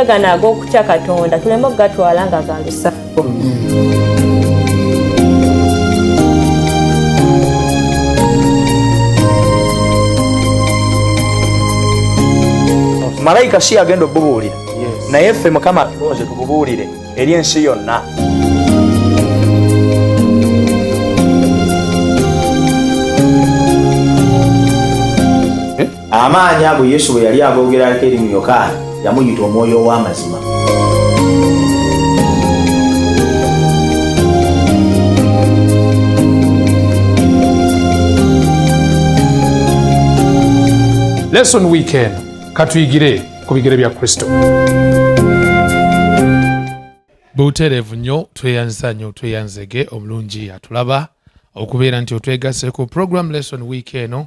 tufune gano ag'okutya Katonda tuleme okugatwala nga galusako. Malayika si agenda obubuulira naye ffe Mukama tuloze tububuulire eri ensi yonna. Amaanyi ago Yesu bwe yali agoogerako eri mu Yokaana yamuyita omwoyo ow'amazima. Lesson weekend katuyigire ku bigere bya Kristo. Buterevu nnyo tweyanza nnyo tweyanzege omulungi atulaba okubeera nti otwegase ku program lesson week eno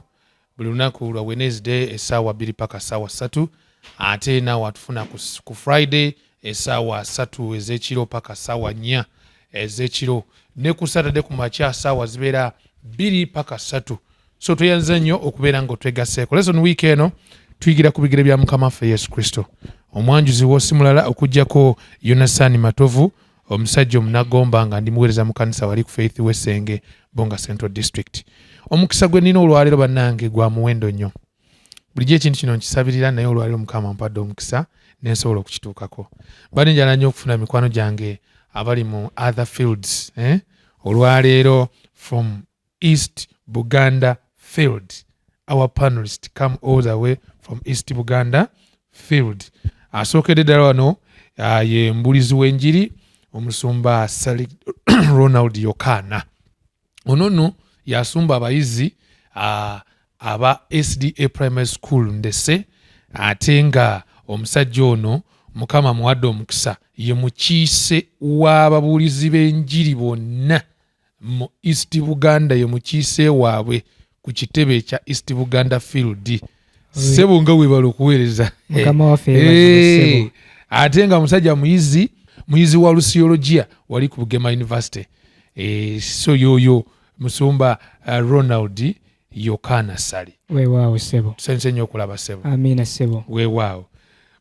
buli lunaku lwa Wednesday essaawa 2 paka essaawa 3 ate naawe atufuna ku Friday essaawa 3 ez'ekiro paka essaawa 4 ez'ekiro ne ku Saturday ku makya essaawa zibeera 2 paka 3. So tweyanza nnyo okubeera ng'otwegaseeko. Lesson week eno tuyigira ku bigere bya Mukama waffe Yesu Kristo. Omwanjuzi w'osi mulala okuggyako Yonasani Matovu omusajja omunagomba nga ndi muweereza mu kanisa wali ku Faith Wesenge Bonga Central District. Omukisa gwe nina olwaleero bannange gwa muwendo nnyo. Bulijjo ekintu kino nkisabirira naye olwaleero Mukama ampadde omukisa nensobola okukituukako. Bali njala nnyo okufuna mikwano gyange abali mu other fields. Olwaleero from East Buganda field. Our panelists come all the way from East Buganda field. Asookedde ddala wano ye mbulizi w'enjiri omusumba Ronald Yokaana. Ono nno yasumba abayizi aba SDA Primary School Ndese ate nga omusajja ono Mukama muwadde omukisa ye mukiise w'ababuulizi b'enjiri bonna mu East Buganda, ye mukiise waabwe ku kitebe kya East Buganda field. Sebo nga webala okuweereza Mukama waffe ate nga musajja muyizi wa Lusiologia wali ku Bugema University. So yoyo musumba Ronald Yokaana Sali. Weewaawo sebo. Tusense nnyo okulaba sebo. Amiina sebo. Weewaawo.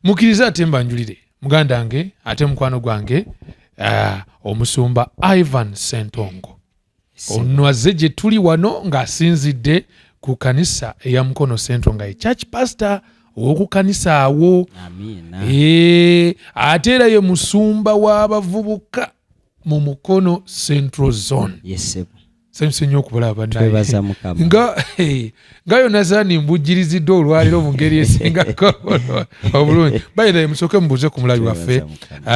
Mukkiriza ate mbanjulire muganda nge ate mukwano gwange omusumba Ivan Sentongo. Ono azze gye tuli wano ng'asinzidde ku kanisa eya Mukono Central nga ye church pastor w'oku kanisa awo. Amiina. Ate era ye musumba w'abavubuka mu Mukono Central Zone. Yes sebo. Sanyuse nnyo okubalaba twebaza Mukama. Nga Yonasani mbujjiriziddde olwaleero mu ngeri esingako obulungi. Bayira musooke mubuuze ku mulabi waffe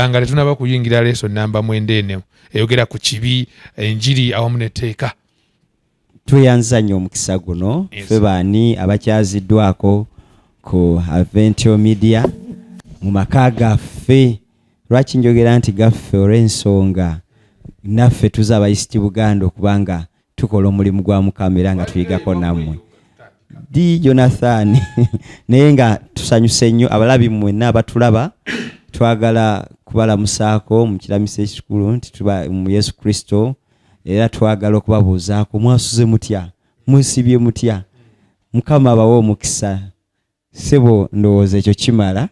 nga tetunaba kuyingira lesson namba 9 eno eyogera ku kibi enjiri awamu n'etteeka. Tweyanza nnyo omukisa guno ffe baani abakyaziddwako ku Adventio Media mu maka gaffe. Lwaki njogera nti gaffe olw'ensonga naffe tuzaba East Buganda okubanga tukola omulimu gwa Mukama era nga tuyigako nammwe. Di Jonathan naye nga tusanyuse nnyo abalabi mwenna abatulaba twagala kubalamusaako mu kiramisa ekikulu nti tuba mu Yesu Kristo era twagala okubabuuzaako mwasuze mutya musibye mutya Mukama abawe omukisa. Sebo ndowooza ekyo kimala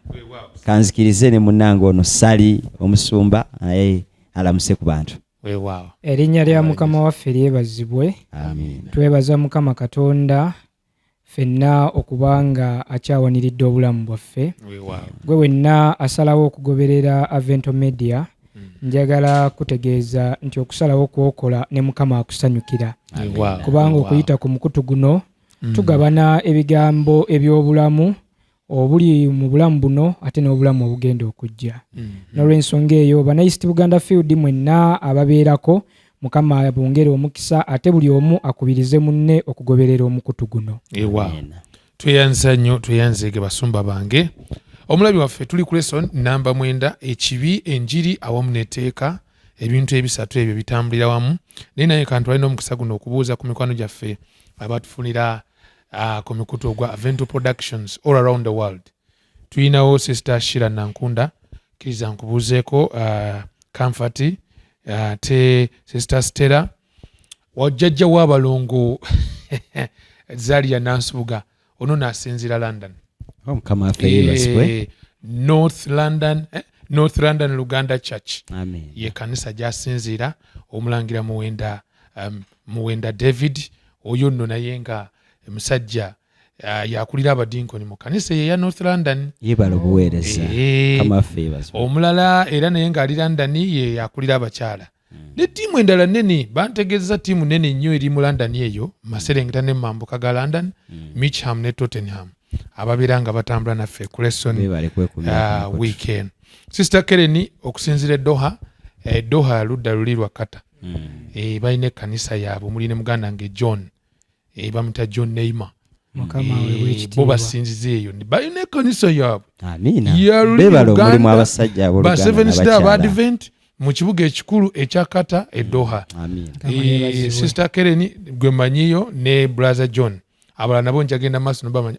kanzikirize ne munnange ono Sali omusumba alamuse ku bantu. Weewaawo. Erinnya lya Mukama waffe lyebazibwe. Amiina. Twebaza Mukama Katonda ffenna okubanga akyawaniridde obulamu bwaffe. Weewaawo. Gwe wenna asalawo okugoberera Adventio Media njagala kutegeeza nti okusalawo kwokola ne Mukama akusanyukira. Weewaawo. Kubanga okuyita ku mukutu guno tugabana ebigambo eby'obulamu obuli mu bulamu buno ate n'obulamu obugenda okujja. N'olw'ensonga eyo bana East Buganda field mwenna ababeerako Mukama bongere omukisa ate buli omu akubirize munne okugoberera omukutu guno. Tweyanza nnyo tweyanzege basumba bange. Omulabi waffe tuli ku lesson namba 9 ekibi enjiri awamu n'etteeka ebintu ebisatu ebyo bitambulira wamu. Naye kantu alina omukisa guno okubuuza ku mikwano gyaffe abatufunira ku mikutu ogwa Avento Productions all around the world. Tuyinawo Sister Shira Nankunda kiriza nkubuuzeeko Comfort te Sister Stella wajjajja w'abalongo Zalia Nansubuga ono n'asinzira London. Mukama affe yeebazibwe. North London Luganda Church. Amen. Ye kanisa gyasinziira omulangira Muwenda David oyo nno naye nga musajja yakulira abadinkoni mu kanisa ya North London. Yebala obuweereza kama favors. Omulala era naye nga ali London ye yakulira abakyala. Ne tiimu endala nene bantegeeza tiimu nene nnyo eri mu London eyo Maserengeta ne Mambuka ga London, Mitcham ne Tottenham ababeera nga batambula naffe ku lesson weekend. Sister Keren okusinzira Doha ludda luli lwakata. Balina ekkanisa yaabwe muli ne muganda nge John bamuta John Neymar. Bo basinziza eyo balina ekkanisa yaabwe. Bebala omulimu abasajja ba Seventh Day Advent mu kibuga ekikulu ekyakata Doha. Sister Keren gwe manyiyo ne brother John abala nabo njagenda maaso nobamanya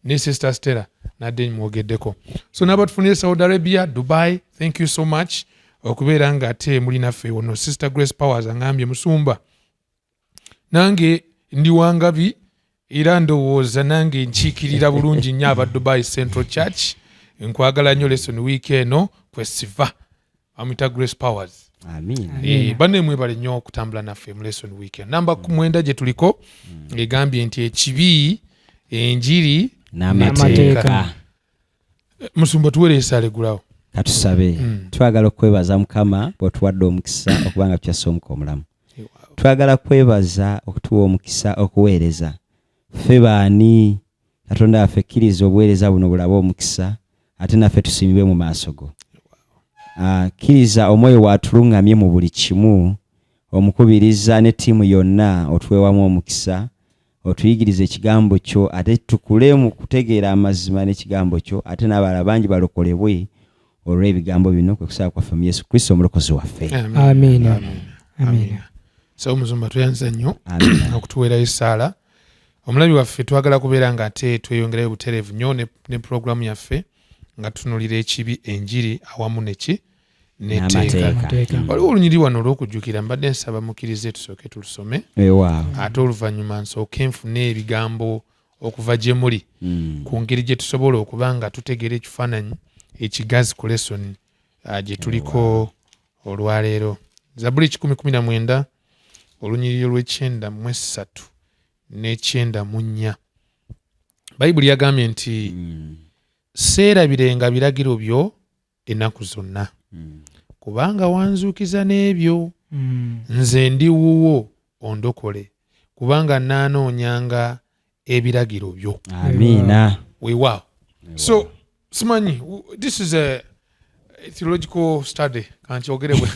ne Sister Stella nadde mwogeddeko. So n'abatufunire Saudi Arabia, Dubai, thank you so much okubeera nga ate muli naffe wono. Sister Grace Powers angambye Musumba nange ndi wangabi era ndowooza nange nkiikirira bulungi nnyo aba Dubai Central Church. Nkwagala nnyo lesson week eno kwesiva amita Grace Powers. Banne mwebale nnyo okutambula naffe mu lesson weekend. Namba 9 gye tuliko egambye nti ekibi, enjiri n'amateeka. Musumba tuwere esale gulawo. Katusabe. Twagala okwebaza Mukama bw'otuwadde omukisa okuba nga tukyassa omuka omulamu. Twagala kwebaza okutuwa omukisa okuweereza. Ffe baani Katonda waffe akkiriza obuweereza buno bulabe omukisa ate naffe tusiimibwe mu maaso go. Kkiriza omwoyo watulungamye mu buli kimu omukubiriza ne ttiimu yonna otuweewamu omukisa otuyigiriza ekigambo kyo ate tukule mu kutegeera amazima n'ekigambo kyo ate n'abalala bangi balokolebwe olw'ebigambo bino kwe kusaba kwaffe mu Yesu Kristo omulokozi waffe. Amen. So Musumba tuyanza nnyo okutuweera esaala. Omulabi waffe twagala kubeera nga ate tweyongerayo butereevu nnyo ne programu yaffe nga tutunulira ekibi, enjiri awamu n'amateeka. Waliwo olunyiri wano olw'okujjukira mbadde nsaba mukkirize tusooke tulusome ate oluvannyuma nsooke nfune ebigambo okuva gye muli ku ngeri gye tusobola okuba nga tutegeera ekifaananyi ekigazi ku lesson gye tuliko olwaleero. Zabuli 119 olunyiriri olw'93 ne'94. Bayibuli yagambye nti seerabirenga biragiro byo ennaku zonna kubanga wanzuukiza n'ebyo. Nze ndi wuwo ondokole kubanga naanoonyanga ebiragiro byo. Amiina. Weewaawo. So simanyi this is a theological study kankyogere bwe.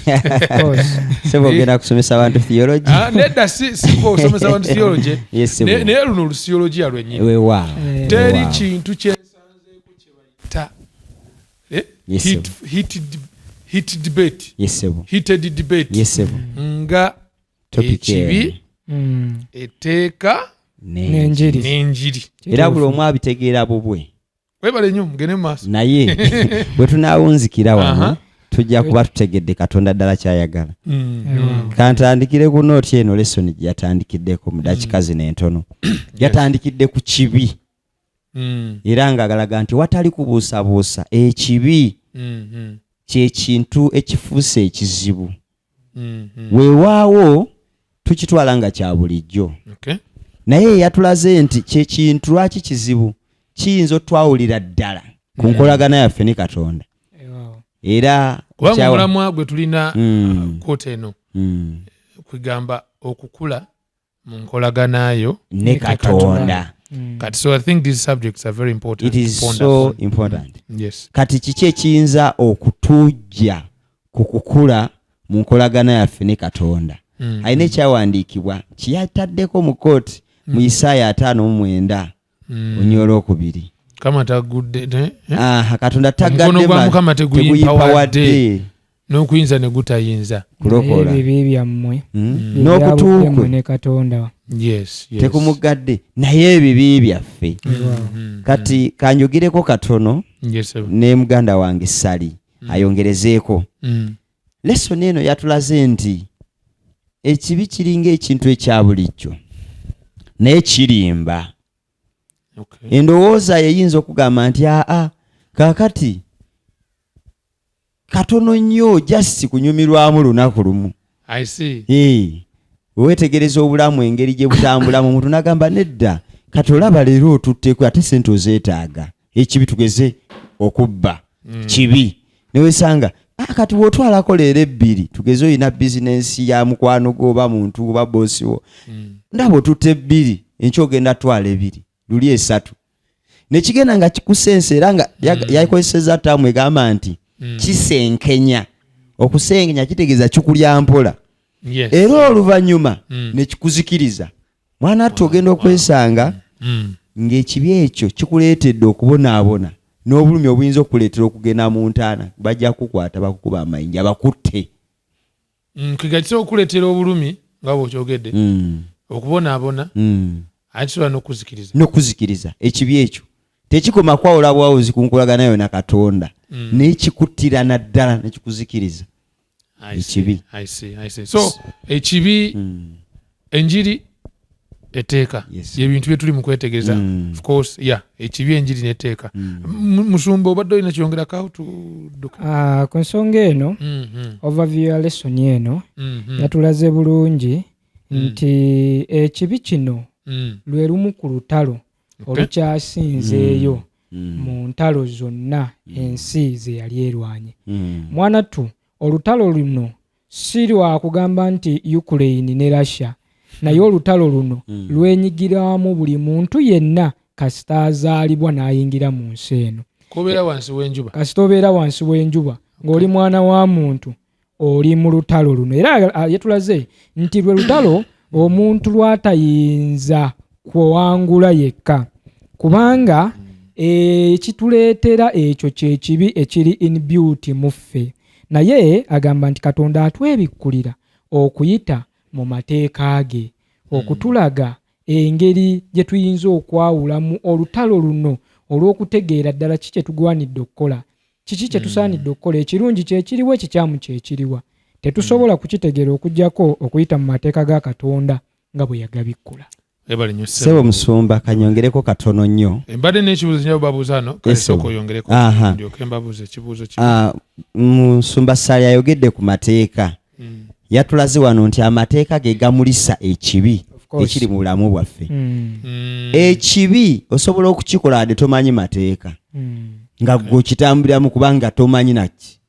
Sebo ogenda kusomesa abantu theology. Nedda siko osomesa abantu theology. Naye luno lusiyologiya lwennyini. Weewaawo. Teri kintu kyesanzeeko kye bayita heated debate nga ekibi, etteeka n'enjiri. Era buli omu abitegeera bubwe. Webale nnyo mugende mu maaso. Naye bwe tunaawunzikira wano tujja kuba tutegedde Katonda ddala kyayagala. Kantandikire ku nooti eno lesson gye yatandikiddeko mu dakiika zino entono. Yatandikidde ku kibi. Era ng'agalaga nti watali kubuusabuusa ekibi kye kintu ekifuuse ekizibu. Weewaawo tukitwala nga kya bulijjo. Naye yatulaze nti kye kintu lwaki kizibu kiyinza otwawulira ddala ku nkolagana yaffe ne Katonda. Era kubanga omulamwa gwe tulina koota eno kwegamba okukula mu nkolagana yo ne Katonda. Kati so I think these subjects are very important. It is so important. Yes. Kati kiki ekiyinza okutujja ku kukula mu nkolagana yaffe ne Katonda. Alina ekyawandiikibwa kiyataddeko mu kooti mu Isaaya 5:9 onyolo 2. Kama tagudde Katonda tagadde gwa Mukama teguyimpawadde n'okuyinza ne gutayinza kulokola ebibi byammwe n'okutuukwe ne Katonda. Yes. Tekumugadde naye ebibi byaffe. Kati kanjogireko katono ne muganda wange Sali ayongerezeeko. Lesson eno yatulaze nti ekibi kiringa ekintu ekya bulijjo naye kirimba. Endowooza yeyinza okugamba nti kaakati katono nnyo just kunyumirwamu lunaku lumu. I see. Wetegereza obulamu engeri gye butambulamu omuntu n'agamba nedda katolaba leero otutteko ate sente ozeetaaga ekibi tugeze okubba kibi ne wesanga kati wotwalako leero 2 tugeze oyina bizinensi ya mukwano gwo oba muntu oba boosi wo ndaba otutte 2 enkya ogenda twala 2 luli 3 nekigenda nga kikusense era nga yakozeseza ttaamu egamba nti kisenkenya. Okusenkenya kitegeeza kikulya mpola. Era oluvannyuma ne kikuzikiriza. Mwana attu ogenda okwesanga ng'ekibi ekyo kikuleetedde okubonaabona n'obulumi obuyinza okuleetera okugenda mu ntaana bajja kukwata bakukuba amayinja bakutte. Kigatisa okuleetera obulumi nga bw'okyogedde okubonaabona ate kisobola n'okuzikiriza ekibi ekyo tekikoma kwawula bwawuzi ku nkolagana yo na Katonda n'ekikuttira naddala n'ekikuzikiriza ekibi. I see. So ekibi enjiri eteeka y'ebintu bye tuli mu kwetegereza. Of course ekibi enjiri n'eteeka. Musumba obadde olina kyongerako tudduka ku nsonga eno overview ya lesson eno yatulaze bulungi nti ekibi kino lwe lumu ku lutalo olukyasinzeeyo mu ntalo zonna ensi ze yali erwanye. Mwanattu olutalo luno si lwa kugamba nti Ukraine ne Russia, naye olutalo luno lwenyigiramu buli muntu yenna kasita azaalibwa n'ayingira mu nsi eno. Kasita obeera wansi w'enjuba ng'oli mwana wa muntu oli mu lutalo luno. Era yetulaze nti lwe lutalo omuntu lwatayinza kuwangula yekka, kubanga ekituleetera ekyo kye kibi ekiri inbuilt mu ffe. Naye agamba nti Katonda atwebikkulira okuyita mu mateeka ge okutulaga engeri gye tuyinza okwawulamu olutalo luno olw'okutegeera ddala kiki kye tugwanidde okukola, kiki kye tusaanidde okukola, ekirungi kyekiriwa, ekikyamu kyekiriwa. Tetusobola kukitegeera okuggyako okuyita mu mateeka ga Katonda nga bwe yagabikkula. Sebo Musumba kanyongereko katono nnyo. Embadde n'ekibuuzo nnyo babuuza no kale soko yongereko ndyoke embabuuza ekibuuzo ki. Musumba Sali ayogedde ku mateeka. Yatulaze wano nti amateeka ge gamulisa ekibi ekiri mu bulamu bwaffe. Ekibi osobola okukikola ade tomanyi mateeka nga gokitambuliramu kubanga tomanyi naki.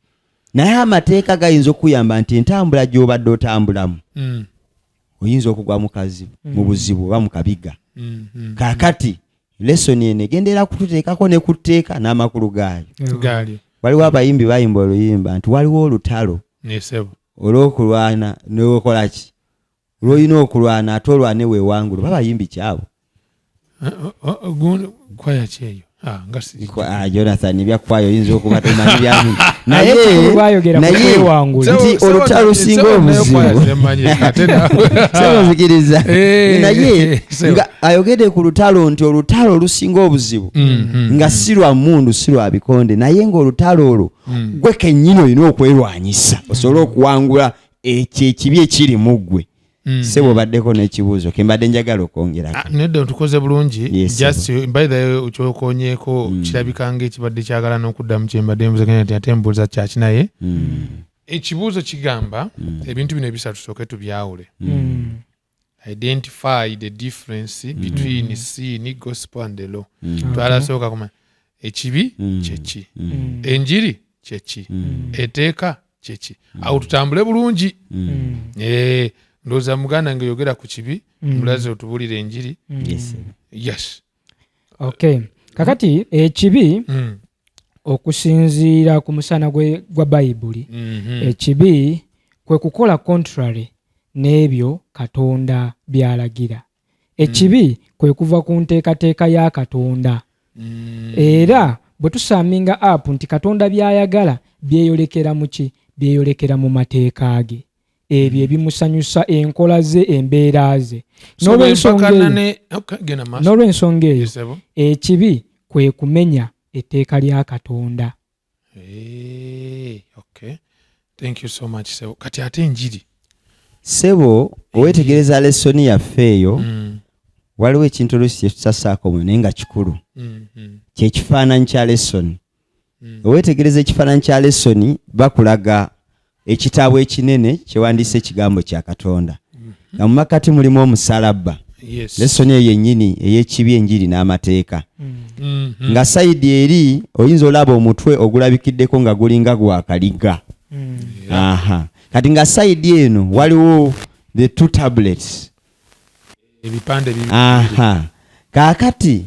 Naye amateeka gayinza okuyamba nti entambula gy'obadde otambulamu oyinza okugwa mu kazibu mu buzibu oba mu kabiga. Kaakati lesson eno egendera kututeekako ne kuteeka n'amakulu gaayo. Waliwo abayimbi bayimba oluyimba nti waliwo olutalo olw'okulwana n'okola ki olw'olina okulwana ate olwane weewangulu. Babayimbi kyabo kwaya kyeyo Jonathan byakwayo oyinza okuba tomanyi byamu naye nti olutalo lusinga obuzibu sebazikiriza naye nga ayogedde ku lutalo nti olutalo olusinga obuzibu nga si lwa mmundu si lwa bikonde, naye ng'olutalo olwo gwe kennyini olina okwerwanyisa osobole okuwangula ekyo ekibi ekiri mu ggwe. Sebo baddeko n'ekibuuzo kembadde njagala okwongerako. Nedda otukoze bulungi. Just by the way okyokonyeeko kirabika ng'ekibadde kyagala n'okuddamu kyembadde mbuze nti ate mbuuza kyaki naye ekibuuzo kigamba ebintu bino ebisatu tusooke tubyawule. Identify the difference between sin, gospel and the law. Twalasooka kumanya ekibi kyeki, enjiri kyeki, eteeka kyeki. Awo tutambule bulungi. Ndoza muganda ngeyogera ku kibi mulaze otubulire enjiri. Yes. Okay. Kakati ekibi okusinziira ku musana gwa Bayibuli ekibi kwe kukola contrary n'ebyo Katonda byalagira. Ekibi kwe kuva ku nteekateeka ya Katonda. Era bwe tusaminga up nti Katonda byayagala byeyolekera mu ki? Byeyolekera mu mateeka ge. Ebyo ebimusanyusa enkola ze embeera ze. N'olw'ensonga eyo ekibi kwe kumenya etteeka lya Katonda. Okay. Thank you so much Sebo. Kati ate enjiri Sebo owetegereza lesoni yaffe eyo waliwo ekintu oluusi kye tusasaako naye nga kikulu kyekifaananyi kya lesoni Owetegereza ekifaananyi kya lesoni bakulaga ekitabo ekinene kyewandiise ekigambo kya Katonda. Nga mu makati mulimu omusalaba. Lesoni eyo yennyini ey'ekibi, enjiri n'amateeka. Nga sayidi eri oyinza olaba omutwe ogulabikiddeko nga gulinga gwa kaliga. Kati nga sayidi eno waliwo the two tablets. Ebipande bibiri. Kaakati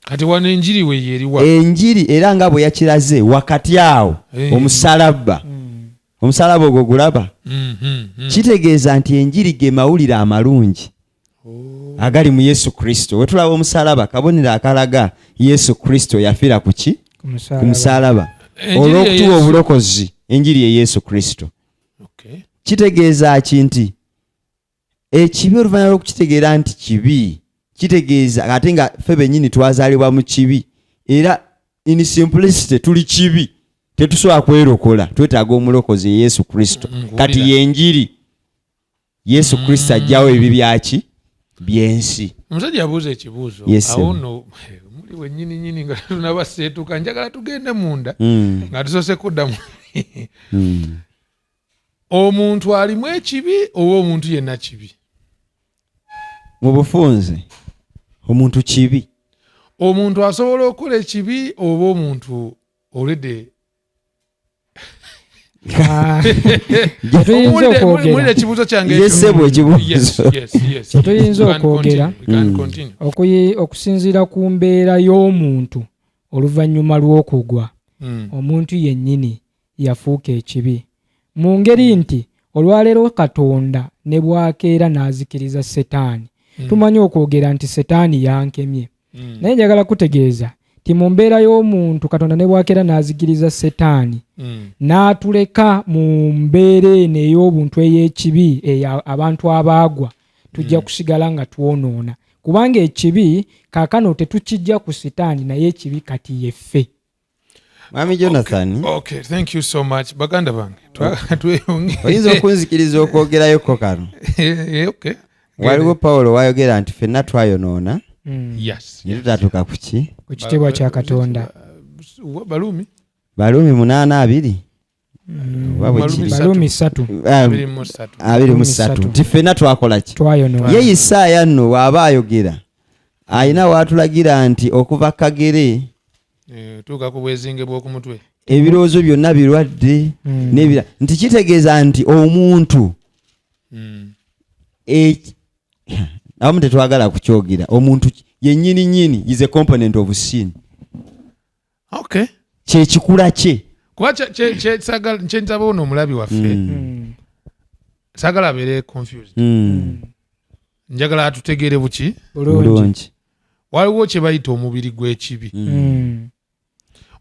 kati wano enjiri we yeriwa. Enjiri era nga bwe yakiraze wakati awo omusalaba. Omusalaba ogwo gulaba. Kitegeeza nti enjiri ge mawulire amalungi agali mu Yesu Kristo. We tulaba omusalaba kabonero akalaga Yesu Kristo yafiira ku ki? Ku musalaba. Olw'okutuwa obulokozi enjiri ye Yesu Kristo. Kitegeeza ki nti ekibi oluvannyuma lw'okukitegeera nti kibi, kitegeeza ate nga ffe bennyini twazaalibwa mu kibi era in simplicity tuli kibi, tetusobola kwerokola, twetaaga omulokozi Yesu Kristo. Kati yenjiri Yesu Kristo ajjawo ebibi byaki byensi. Omusajja yabuuza ekibuuzo awo nno muli wennyini nga tunabaseetuka njagala tugende munda nga tusoose kuddamu. Omuntu alimu ekibi oba omuntu yenna kibi? Mu bufunze omuntu kibi. Omuntu asobola okukola ekibi oba omuntu olede tuyinza okwogera ekibuuzo kyange yesebwe ekibuuzo tuyinza okwogera okusinziira ku mbeera y'omuntu oluvannyuma lw'okugwa. Omuntu yennyini yafuuka ekibi mu ngeri nti olwaleero Katonda ne bwakeera n'azikiriza Setaani. Tumanyi okwogera nti Setaani yankemye, naye njagala kutegeeza ti mu mbeera y'omuntu Katonda ne bwakeera n'azikiriza Setaani n'atuleka mu mbeera eno ey'obuntu ey'ekibi abantu abaagwa, tujja kusigala nga twonoona kubanga ekibi kaakano tetukijja ku Setaani naye ekibi kati yeffe. Mami Jonathan. Okay, thank you so much. Baganda bange. Oyinza okunzikiriza okwogerayoko kano. Okay. Waliwo Paulo wayogera nti ffenna twayonoona. Yes. Ne tutatuuka ku ki? Ku kitiibwa kya Katonda. Balumi 8:2. Balumi 3. Nti ffenna twakola ki? Twayonoona. Ye Isaaya nno bw'aba ayogera ayina waatulagira nti okuva kagere tuuka ku bwezinge bw'oku mutwe ebirowoozo byonna birwadde n'ebira nti kitegeeza nti omuntu abamu tetwagala kukyogera omuntu yennyini is a component of sin. Okay. Kyekikula kye kuba kyentsaba ono omulabi waffe saagala abeere confused. Njagala atutegeere buki bulungi. Waliwo kye bayita omubiri gw'ekibi.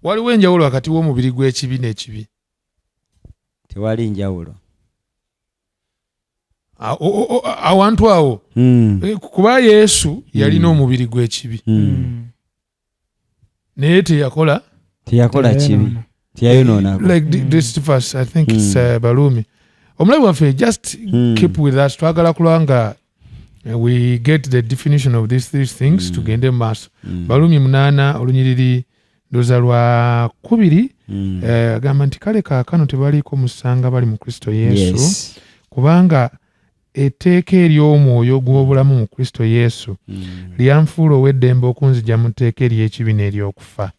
Waliwo enjawulo wakati w'omubiri gw'ekibi n'ekibi? Tewali njawulo. Awantu awo kuba Yesu yalina omubiri gw'ekibi naye teyakola kibi, teyayonoona. Like this verse, I think it's Balumi. Omulabi waffe, just keep with us. Twagala kulanga we get the definition of these three things tugende maaso. Balumi 8 olunyiriri ndoza lwa 2 agamba nti kale kaakano tebaliiko musanga bali mu Kristo Yesu kubanga etteeka ery'omwoyo gw'obulamu mu Kristo Yesu lyanfuula ow'eddembe okunzija mu tteeka ery'ekibi n'ery'okufa.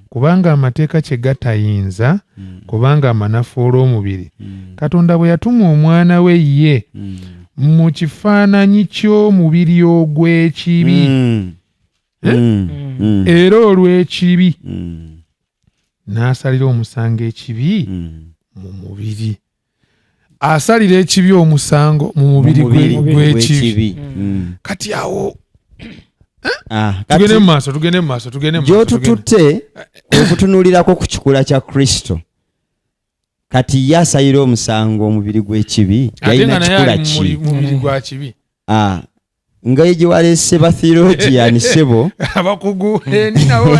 Kubanga amateeka kye gatayinza kubanga amanafu olw'omubiri, Katonda bwe yatuma omwana we ye mu kifaananyi ky'omubiri ogw'ekibi era olw'ekibi n'asalira omusango ekibi mu mubiri. Asalira ekibi omusango mu mubiri gw'ekibi. Kati awo tugende mu maaso. Gy'otututte okutunuulirako ku kikula kya Kristo. Kati ye asalira omusango omubiri gw'ekibi yalina kikula ki? Mubiri gwa kibi. Nga ye gye waleese batheologian sebo abakugu nabo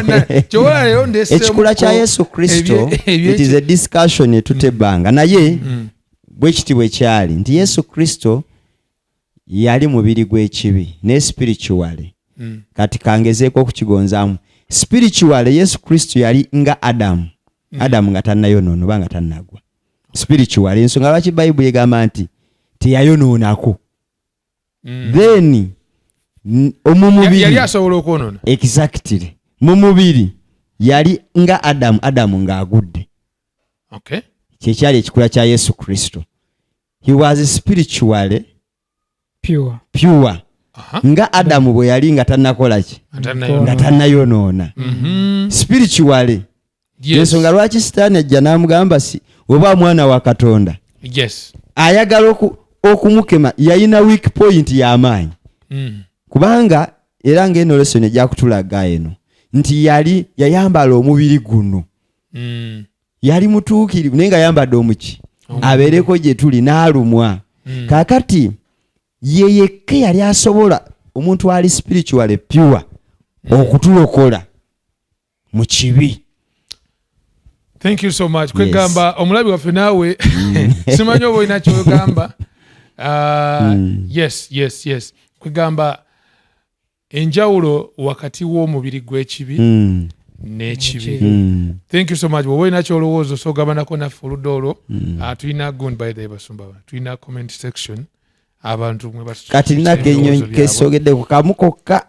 kyowalayo ndese ekikula kya Yesu Kristo. It is a discussion etutebbanga naye bwe kiti bwe kyali nti Yesu Kristo yali mubiri gw'ekibi ne spiritually. Kati kangezeeko okukigonzaamu spiritually Yesu Kristo yali nga Adamu Adamu nga tannayonoona oba nga tannagwa spiritual. Ensonga lwaki Bible egamba nti teyayonoonako. Then omumubiri yali asobola okwonoona. Exactly. Mu mubiri yali nga Adamu ng'agudde. Okay. Kyekyali ekikula kya Yesu Kristo. He was spiritually pure. Nga Adamu bwe yali nga tannakola ki? Nga tannayonoona. Spiritually. Ensonga lwaki Sitaani ajja n'amugamba si oba mwana wa Katonda. Yes. Ayagala okumukema, yalina weak point y'amaanyi. Kubanga era ng'eno lesson ejja kutulaga eno nti yayambala omubiri guno. Yali mutuukirivu naye nga yambadde omuki abeereko gye tuli n'alumwa. Kaakati ye yekka yali asobola omuntu ali spiritual pure okutulokola mu kibi. Thank you so much. Kwegamba omulabi waffe naawe simanyi oba olina kyogamba. Yes. Kwegamba enjawulo wakati w'omubiri gw'ekibi n'ekibi. Thank you so much. Wowe olina kyolowooza osogabanako naffe oludda olwo. Tulina gundi by the basumba. Tulina comment section. Abantu mwe basu. Kati nake ennyonyi kesogedde ku kamu kokka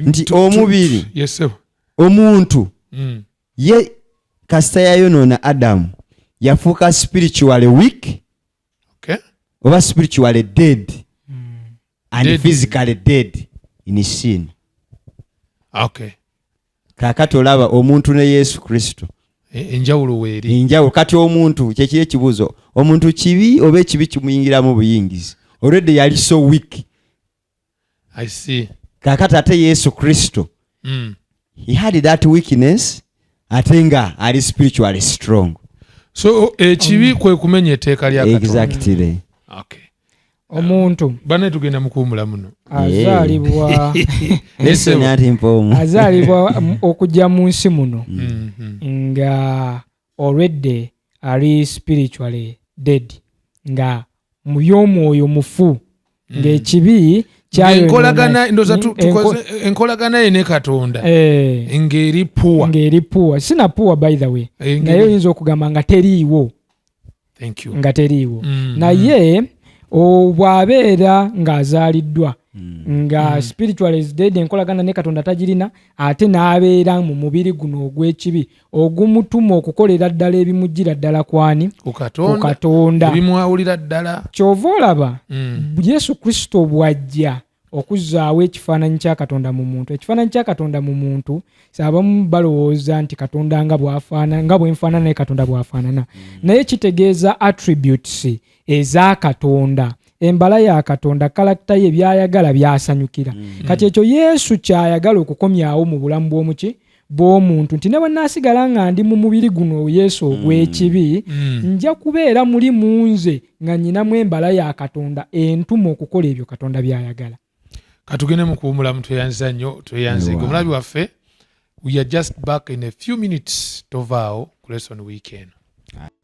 nti omubiri. Yes. Omuntu ye kasita yayonoona Adamu yafuuka spiritually weak. Okay. Oba spiritually dead and physically dead in sin. Okay. Kaakati olaba omuntu ne Yesu Kristo enjawulo weeri. Enjawulo kati omuntu kyekiri ekibuzo omuntu kibi oba ekibi kimuyingiramu buyingizi. Already yali so weak. I see. Kaakati ate Yesu Kristo he had that weakness ate nga ali spiritually strong. So ekibi kwe kumenya etteeka lya Katonda. Exactly. Okay. Omuntu bane tugenda mukuumula muno azaalibwa okujja mu nsi muno nga already ali spiritually dead nga mu by'omwoyo mufu ng'ekibi enkolagana ye ne Katonda ng'eri puwa sina puwa by the way naye oyinza okugamba nga teriiwo. Thank you. Nga teriiwo naye obwabeera ng'azaaliddwa nga spiritual is dead enkolagana ne Katonda tagirina ate n'abeera mu mubiri guno ogw'ekibi ogumutuma okukolera ddala ebimujjira ddala kwani ku Katonda ebimwawulira ddala. Kyova olaba Yesu Kristo bw'ajja okuzzaawo ekifaananyi kya Katonda mu muntu. Ekifaananyi kya Katonda mu muntu abamu balowooza nti Katonda nga bwenfaanana ne Katonda bw'afaanana naye kitegeeza attributes eza Katonda, embala ya Katonda, kalakita ye byayagala byasanyukira. Kati ekyo Yesu kyayagala okukomyawo mu bulamu bw'omuntu nti ne bwe naasigala nga ndi mu mubiri guno Yesu ogw'ekibi nja kubeera muli mu nze nga nnyinamu embala ya Katonda entuma okukola ebyo Katonda byayagala. Katugende mu kuwumulamu tweyanziza nnyo tweyanzige. Omulabi waffe we are just back in a few minutes tovaawo ku lesson weekend.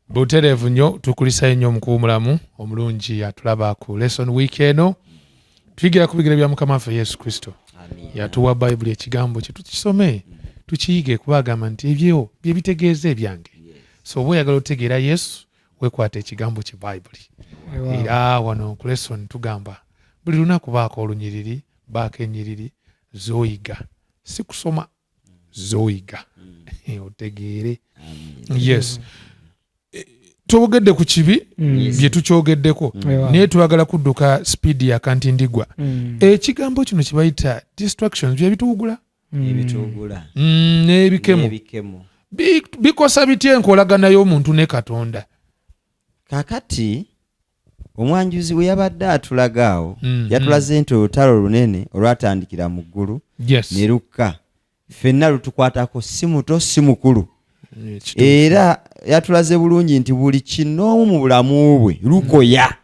Butereevu nnyo tukulisa nnyo mu kuwumulamu omulungi atulaba ku lesson weekend. Tuyigira ku bigere bya Mukama waffe Yesu Kristo. Yatuwa Bayibuli ekigambo kye tukisome tukiyige kubagamba nti ebyo bye bitegeeza ebyange. So bwe oyagala otegeera Yesu wekwata ekigambo kye Bayibuli. Era wano ku lesson tugamba buli lunaku baako olunyiriri baako ennyiriri z'oyiga. Si kusoma z'oyiga. Otegeere. Yes. Tubogedde ku kibi bye tukyogeddeko naye twagala kudduka speed ya kantindigwa. Ekigambo kino kye bayita distractions bye bituugula n'ebikemo bikosa bitya enkolagana y'omuntu ne Katonda. Kaakati omwanjuzi we yabadde atulagaawo yatulaze nti olutalo lunene olwatandikira mu ggulu ne lukka ffenna lutukwatako si muto si mukulu. Era yatulaze bulungi nti buli kinoomu mu bulamu bwe lukoya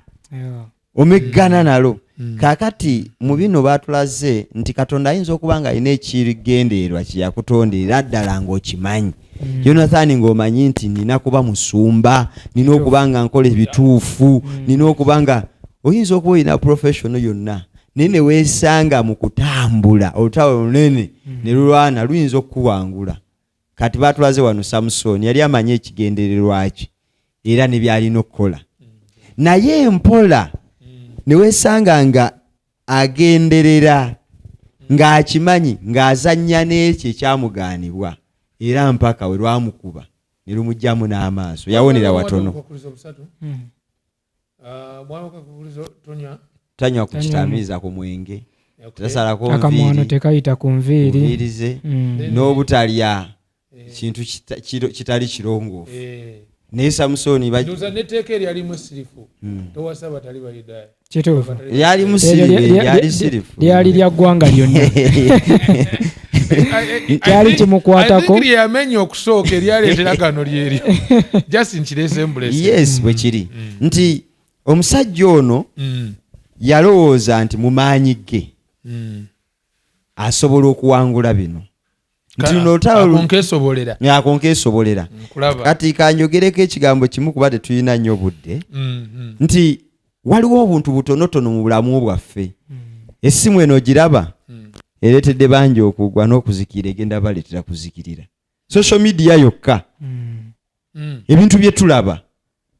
omeggana nalo. Kaakati mu bino baatulaze nti Katonda ayinza okuba nga alina ekigendeerwa kye yakutondera ddala ng'okimanyi. Jonathan ng'omanyi nti nina kuba musumba, nina okuba nga nkola ebituufu, nina okuba nga oyinza okuba olina professional yonna naye ne weesanga mu kutambula olutalo lunene ne lulwana luyinza okukuwangula. kati batulaze wano Samusoni yali amanye ekigendererwa kye era ne byalina okukola naye mpola ne weesanga nga agenderera ng'akimanyi ng'azannya n'ekyo ekyamugaanibwa era mpaka we lwamukuba ne lumugyamu n'amaaso yawonera watono tanywa ku kitamiiza ku mwenge tasalako akamwano tekayita ku nviiri n'obutalya kintu kitali kirongoofu naye Samusoni yali musirifu lyali lya ggwanga lyonna kyali kimukwatako yamenya okusooka eryaleetera gano lyeryo Justin Kiresembulesi yes bwe kiri nti omusajja ono yalowooza nti mu maanyi ge asobola okuwangula bino akonkeesobolera kati kanjogereko ekigambo kimu kuba tetulina nnyo budde nti waliwo obuntu butonotono mu bulamu bwaffe essimu eno giraba ereetedde bangi okugwa n'okuzikira egenda baleetera kuzikirira social media yokka ebintu bye tulaba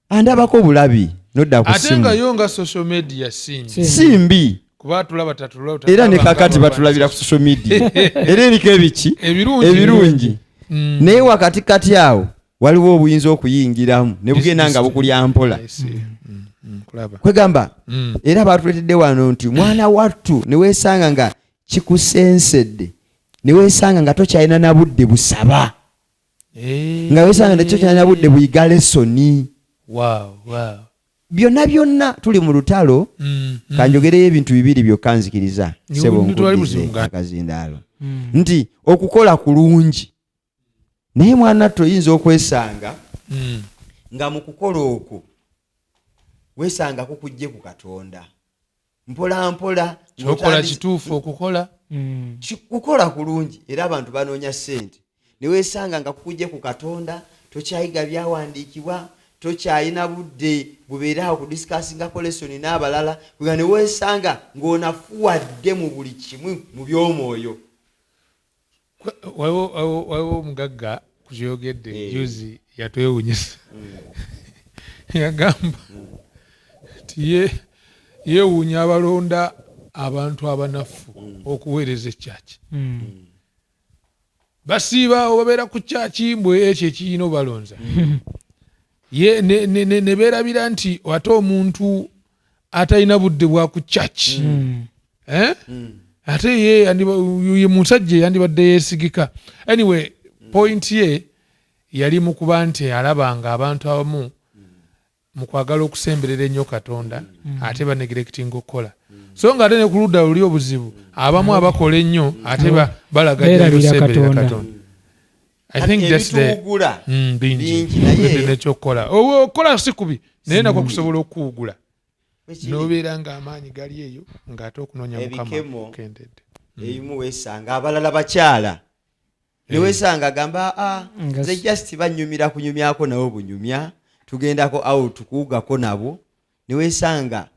andabako bulabi nodda ku simu ate nga yo nga social media simbi kuba tulaba tatulaba era ne kakati batulabira ku social media era eriko ebiki ebirungi naye wakati kati awo waliwo obuyinza okuyingiramu ne bugenda nga bukulya mpola kwegamba era batuletedde wano nti mwana wattu ne weesanga nga kikusensedde ne weesanga nga tokyalina na budde busaba nga weesanga nga tokyalina na budde buyiga lesoni byonna tuli mu lutalo kanjogereyo ebintu bibiri byokka nzikiriza sebo nkudize akazindaalo nti okukola kulungi naye mwana toyinza okwesanga nga mu kukola okwo weesanga kukujje ku Katonda mpola mpola okola kituufu okukola kukola kulungi era abantu banoonya ssente ne weesanga nga kukujje ku Katonda tokyayiga byawandiikibwa tokyayina budde bubeerawo ku discussingako lesoni n'abalala kuga ne weesanga ng'onafuwadde mu buli kimu mu by'omwoyo waliwo omugagga kukyogedde juzi yatwewunyisa yagamba nti yeewuunya abalonda abantu abanafu okuweereza ekyaki basiiba babeera ku kyaki mbwe ekyo ekiyina obalonza ne beerabira nti ate omuntu atalina budde bwa ku kyaki ate ye musajja yandibadde yeesigika anyway point ye yali mu kuba nti alabanga abantu abamu mu kwagala okusemberera ennyo Katonda ate banegerekitinga okukola so nga ate ne ku ludda luli obuzibu abamu abakola ennyo ate balaga nnyo okusemberera Katonda I think that's the bingi nekyokukola okola si kubi naye nakwo kusobola okuwugula n'obeera ng'amaanyi gali eyo ng'ate okunoonya Mukama okendedde ebimu weesanga abalala bakyala ne weesanga agamba nze just banyumira kunyumyako nabo bunyumya tugendako out kuwugako nabo ne weesanga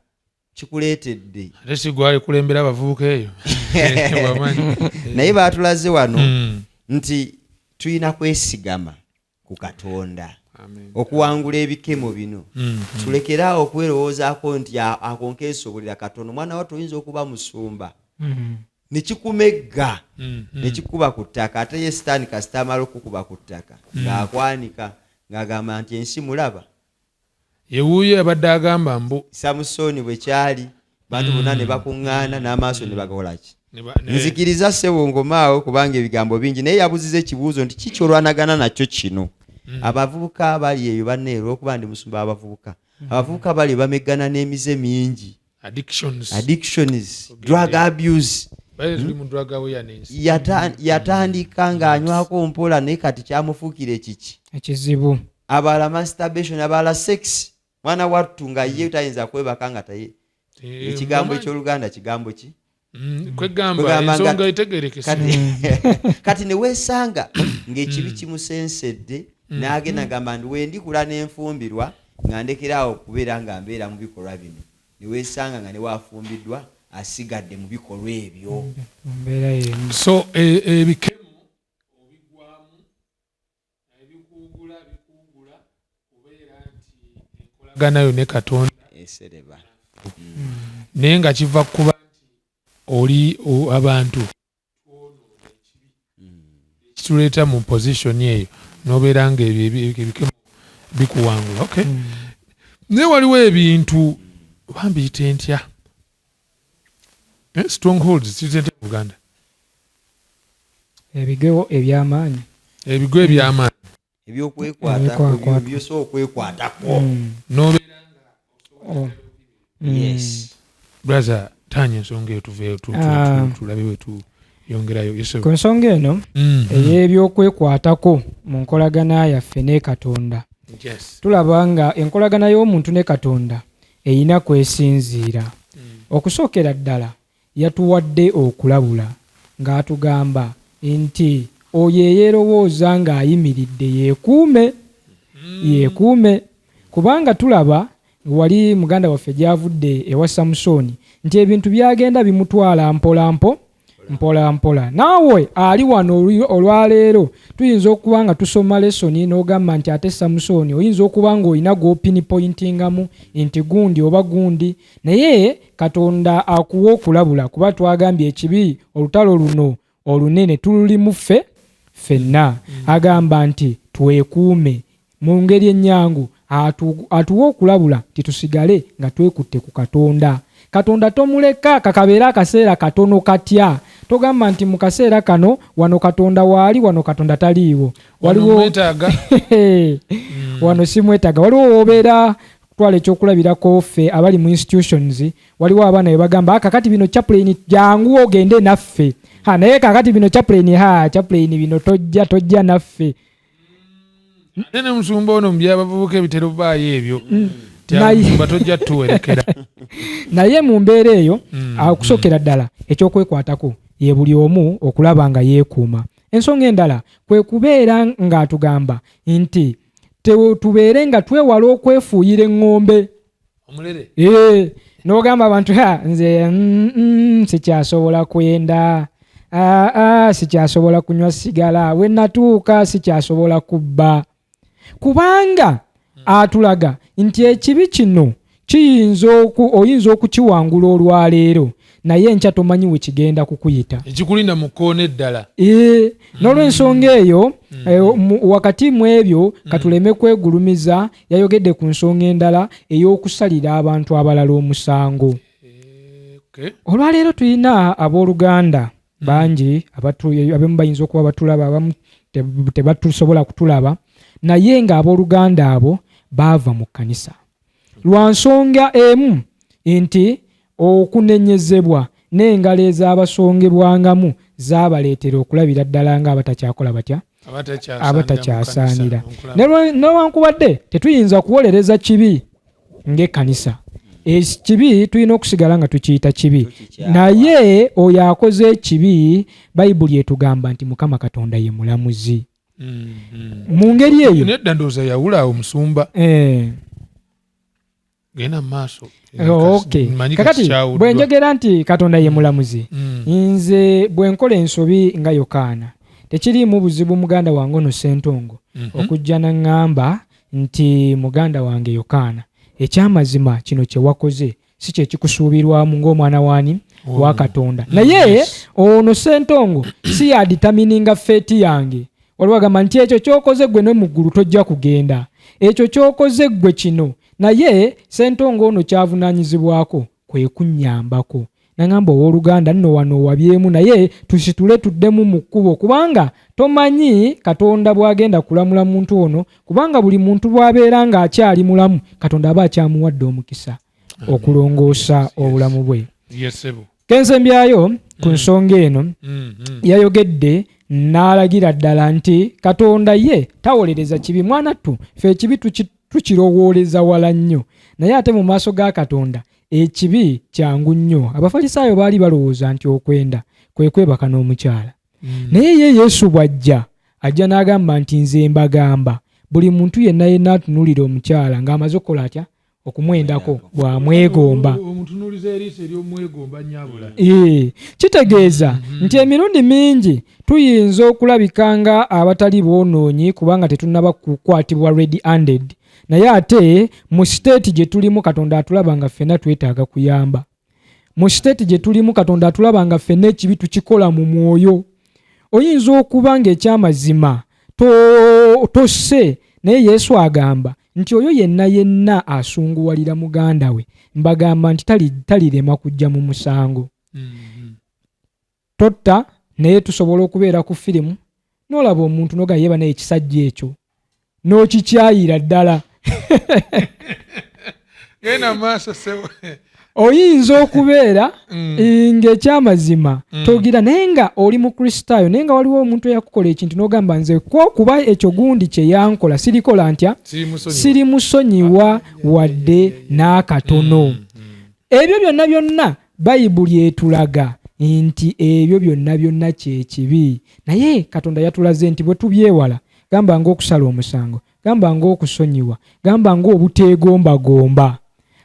kikuleetedde ate si gwali kulembera abavubuka eyo naye baatulaze wano nti tulina kwesigama ku Katonda okuwangula ebikemo bino tulekeraawo okwerowoozaako nti akonkeesobolera Katonda omwana wattu oyinza okuba musumba nekikumegga nekikuba ku ttaka ate ye sitaani kasita amala okukuba ku ttaka ng'akwanika ng'agamba nti ensi mulaba yewuuyo abadde agamba mbu Samusoni bwe kyali bantu bonna ne bakuŋŋaana n'amaaso ne bakolaki nzikiriza ssebo ngomaawo kubanga ebigambo bingi naye yabuziza ekibuuzo nti kiki olwanagana nakyo kino abavubuka bali eyo banneero okuba ndi musumba abavubuka abavubuka bali bameggana n'emize mingi addictions drug abuse yatandika ng'anywako mpola naye kati kyamufuukira ekiki ekizibu abala masturbation abala sex mwana wattu nga ye tayinza kwebaka nga taye ekigambo ekyoluganda kigambo ki kwegamba ensonga etegerekese kati ne weesanga ng'ekibi kimusensedde n'agenda gamba ndi wendikula n'enfumbirwa nga ndekeraawo okubeera nga mbeera mu bikolwa bino ne weesanga nga ne waafumbiddwa asigadde mu bikolwa ebyo so ebikemo obigwamu bikuugula kubeera nti enkolaganayo ne Katonda esereba naye nga kiva kuba nti oli abantu ekituleeta mu position eyo n'obeera nga ebyo bikuwangula. Okay. Naye waliwo ebintu bambiyita ntya strongholds kiyitente mu Buganda ebigo eby'amaanyi ebigo eby'amaanyi ebyokwekwatako byosobola okwekwatako n'obeera Oh. yes brother tanya ensonga eyo tuveeyo tulabe we tuyongerayo. Yes, ku nsonga eno ey'ebyokwkwatako mu nkolagana yaffe ne Katonda yes. tulaba nga enkolagana y'omuntu ne Katonda eyina kwesinziira. Okusookera ddala yatuwadde okulabula ng'atugamba nti oyo eyeerowooza ng'ayimiridde yeekuume kubanga tulaba wali muganda waffe gy'avudde ewa Samusoni nti ebintu byagenda bimutwala mpola. Naawe ali wano olwaleero tuyinza okuba nga tusoma lesoni n'ogamba nti ate Samusoni oyinza okuba nga olina gw'opinipointingamu nti gundi oba gundi, naye Katonda akuwa okulabula kuba twagambye ekibi olutalo luno olunene tululimu ffenna. Agamba nti twekuume mu ngeri ennyangu, atuwa okulabula titusigale nga twekutte ku Katonda. Katonda tomuleka kakabeera akaseera katono katya. Togamba nti mu kaseera kano wano Katonda waali, wano Katonda taliiwo. Waliwo wano simwetaaga. Waliwo wobeera twala ekyokulabirako ffe abali mu institutions, waliwo abaana be bagamba kakati bino chaplain jangu ogende naffe. Naye kakati bino chaplain bino tojja naffe. Nene musumba ono mubyabavubuka ebitero baayo ebyo tojja tuwerekera. Naye mu mbeera eyo okusokera ddala ekyokwekwatako ye buli omu okulaba nga yeekuuma. Ensonga endala kwe kubeera ng'atugamba nti tubeere nga twewala okwefuuyira eŋŋombe. N'ogamba abantu nze sikyasobola kwenda, sikyasobola kunywa sigala, we natuuka sikyasobola kubba. Kubanga atulaga nti ekibi kino oyinza okukiwangula olwaleero naye enkya tomanyi we kigenda kukuyita. Ekikulinda mu kkoona eddala. N'olw'ensonga eyo wakati mu ebyo katuleme kwegulumiza, yayogedde ku nsonga endala ey'okusalira abantu abalala omusango. Olwaleero tulina abooluganda bangi abamu bayinza okuba batulaba, abamu tebatusobola kutulaba, naye ng'abooluganda abo baava mu kkanisa lwa nsonga emu nti okunenyezebwa n'engalo ez'abasongebwangamu zaabaleetera okulabira ddala nga abatakyakola batya, abatakyasaanira. Newankubadde tetuyinza kuwolereza kibi ng'ekkanisa. Ekibi tulina okusigala nga tukiyita kibi, naye oyo akoze ekibi Bayibuli etugamba nti Mukama Katonda ye mulamuzi. Mu ngeri eyo nedda ndowooza yawula awo musumba genda mu maaso. Kakati bwe njogera nti Katonda ye mulamuzi, nze bwe nkola ensobi nga Yokaana tekiriimu buzibu muganda wange ono Ssentongo okujja n'aŋŋamba nti muganda wange Yokaana ekyamazima kino kye wakoze si kye kikusuubirwamu ng'omwana waani wa Katonda. Naye ono Ssentongo si yaditamininga feeti yange. Waliwo agamba nti ekyo ky'okoze gwe ne mu ggulu tojja kugenda, ekyo ky'okoze gwe kino. Naye Ssentongo ono kyavunaanyizibwako kwe kunnyambako. Nangamba owooluganda nno wano wabyemu, naye tusitule tuddemu mu kkubo, kubanga tomanyi Katonda bw'agenda kulamula muntu ono, kubanga buli muntu bw'abeera ng'akyali mulamu Katonda aba akyamuwadde omukisa okulongoosa obulamu bwe. Kensembyayo ku nsonga eno yayogedde n'alagira ddala nti Katonda ye tawolereza kibi. Mwanattu ffe ekibi tukirowooleza wala nnyo, naye ate mu maaso ga Katonda ekibi kyangu nnyo. Abafalisaayo baali balowooza nti okwenda kwe kwebaka n'omukyala, naye ye Yesu bw'ajja ajja n'agamba nti nze mbagamba buli muntu yenna atunulira omukyala ng'amaze okukola atya okumwendako bw'amwegomba. Omutunuuliza eriiso ery'omwegomba nnyabula. Kitegeeza nti emirundi mingi tuyinza okulabikanga abatali boonoonyi kubanga tetunnaba kukwatibwa red-handed, naye ate mu state gye tulimu Katonda atulaba nga ffenna twetaaga kuyamba. Mu state gye tulimu Katonda atulaba nga ffenna ekibi tukikola mu mwoyo. Oyinza okuba ng'ekyamazima tosse, naye Yesu agamba nti oyo yenna asunguwalira muganda we mbagamba nti talirema kujja mu musango. Totta naye tusobola okubeera ku firimu n'olaba omuntu noga yeba naye ekisajja ekyo n'okikyayira ddala. Genda maaso sebo. Oyinza okubeera ng'ekyamazima togira naye nga oli mu Kristaayo, naye nga waliwo omuntu eyakukola ekintu n'ogamba nze kuba ekyo gundi kye yankola sirikola ntya, sirimusonyiwa wadde n'akatono. Ebyo byonna Bayibuli etulaga nti ebyo byonna kye kibi, naye Katonda yatulaze nti bwe tubyewala, gamba ng'okusala omusango, gamba ng'okusonyiwa, gamba ng'obuteegombagomba,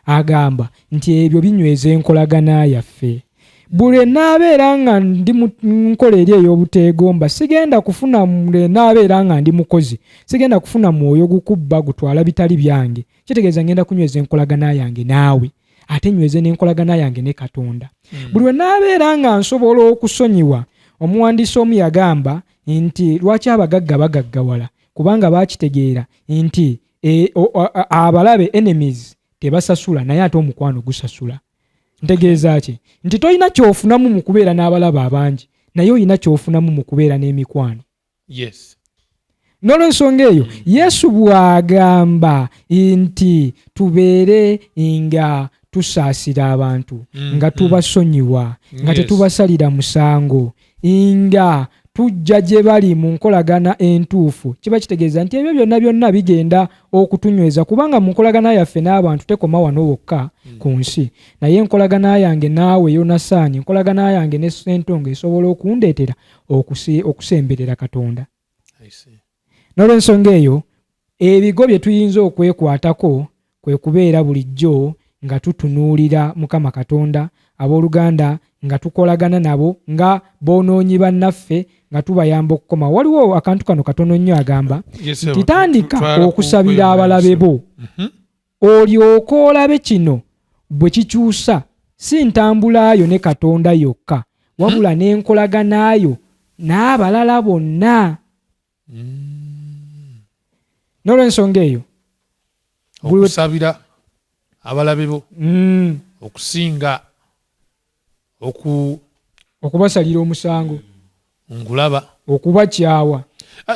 agamba nti ebyo binyweza enkolagana yaffe. Buli naabeera nga ndi mu nkola eri ey'obuteegomba sigenda kufuna naabeera nga ndi mukozi sigenda kufuna mwoyo gukubba gutwala bitali byange. Kitegeeza ngenda kunyweza enkolagana yange naawe, ate nyweze n'enkolagana yange ne Katonda. Buli we naabeera nga nsobola okusonyiwa, omuwandiisi omu yagamba nti lwaki abagagga bagaggawala, kubanga baakitegeera nti abalabe enemies tebasasula naye ate omukwano gusasula. Ntegeeza ki? Nti toyina kyofunamu mu kubeera n'abalaba abangi, naye oyina kyofunamu mu kubeera n'emikwano. Yes. N'olwensonga eyo Yesu bw'agamba nti tubeere nga tusaasira abantu, nga tubasonyiwa, nga tetubasalira musango, nga tujja gye bali mu nkolagana entuufu, kiba kitegeeza nti ebyo byonna bigenda okutunyweza, kubanga mu nkolagana yaffe n'abantu tekoma wano wokka ku nsi, naye enkolagana yange naawe Yonasaani, enkolagana yange ne Ssentongo esobola okundeetera okusemberera Katonda. N'olwensonga eyo ebigo bye tuyinza okwekwatako kwe kubeera bulijjo nga tutunuulira Mukama Katonda, abooluganda nga tukolagana nabo nga boonoonyi bannaffe nga tubayamba okukoma. Waliwo akantu kano katono nnyo agamba nti tandika okusabira abalabe bo, olyoke olabe kino bwe kikyusa si ntambulayo ne Katonda yokka wabula n'enkolaganayo n'abalala bonna. N'olwensonga eyo okusabira abalabe bo okusinga okubasalira omusango, ngulaba okubakyawa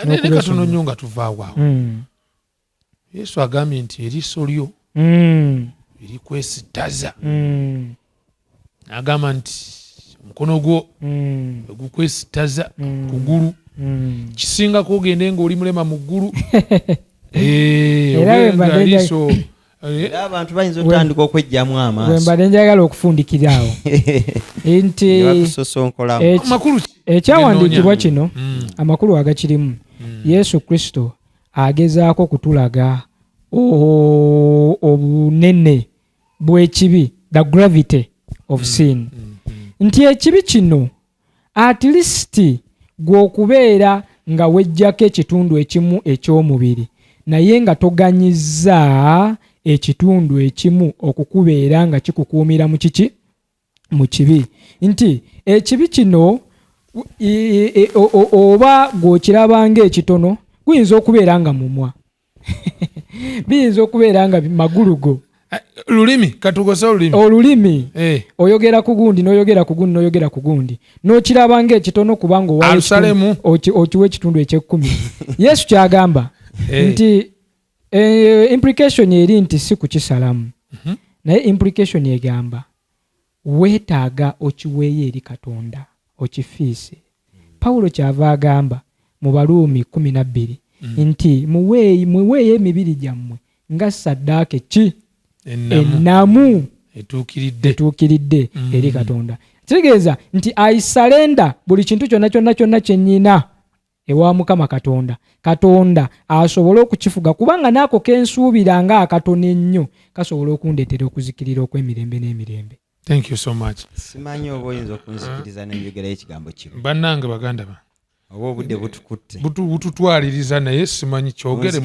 ne katono nnyo nga tuvaawo. Yesu agambye nti eriiso lyo erikwesittaza, n'agamba nti omukono gwo egukwesittaza kugulu kisingako ogende ng'oli mulema mu ggulu. Era abantu bayinza otandika okwejjamu amaaso. Bwe mbadde njagala okufundikiraawo nti ekyawandiikibwa kino amakulu agakirimu, Yesu Kristo agezaako kutulaga obunene bw'ekibi, the gravity of sin, nti ekibi kino at least gw'okubeera nga wejjako ekitundu ekimu eky'omubiri naye nga toganyizza ekitundu ekimu okukubeera nga kikukuumira mu kiki, mu kibi. Nti ekibi kino oba gw'okiraba ng'ekitono guyinza okubeera nga mumwa biyinza okubeera nga magulu go, lulimi katugose olulimi oyogera ku gundi n'oyogera ku gundi n'oyogera ku gundi n'okiraba ng'ekitono kubanga okiwa ekitundu eky'ekkumi. Yesu kyagamba nti implication eri nti si kukisalamu, naye implication egamba weetaaga okiweeyo eri Katonda okifiise. Pawulo kyava agamba mu Baluumi 12 nti muweeyo emibiri gyammwe nga ssaddaaka ennamu etuukiridde eri Katonda. Kitegeeza nti I surrender buli kintu kyonna kye nnyina ewa Mukama Katonda asobole okukifuga kubanga naako kensuubira nga akatono ennyo kasobola okundeetera okuzikirira okw'emirembe n'emirembe. Thank you so much. Simanyi oba oyinza okunzikiriza n'enjogera y'ekigambo kino. Bannange baganda ba. Oba obudde butukutte. Bututwaliriza naye simanyi kyogere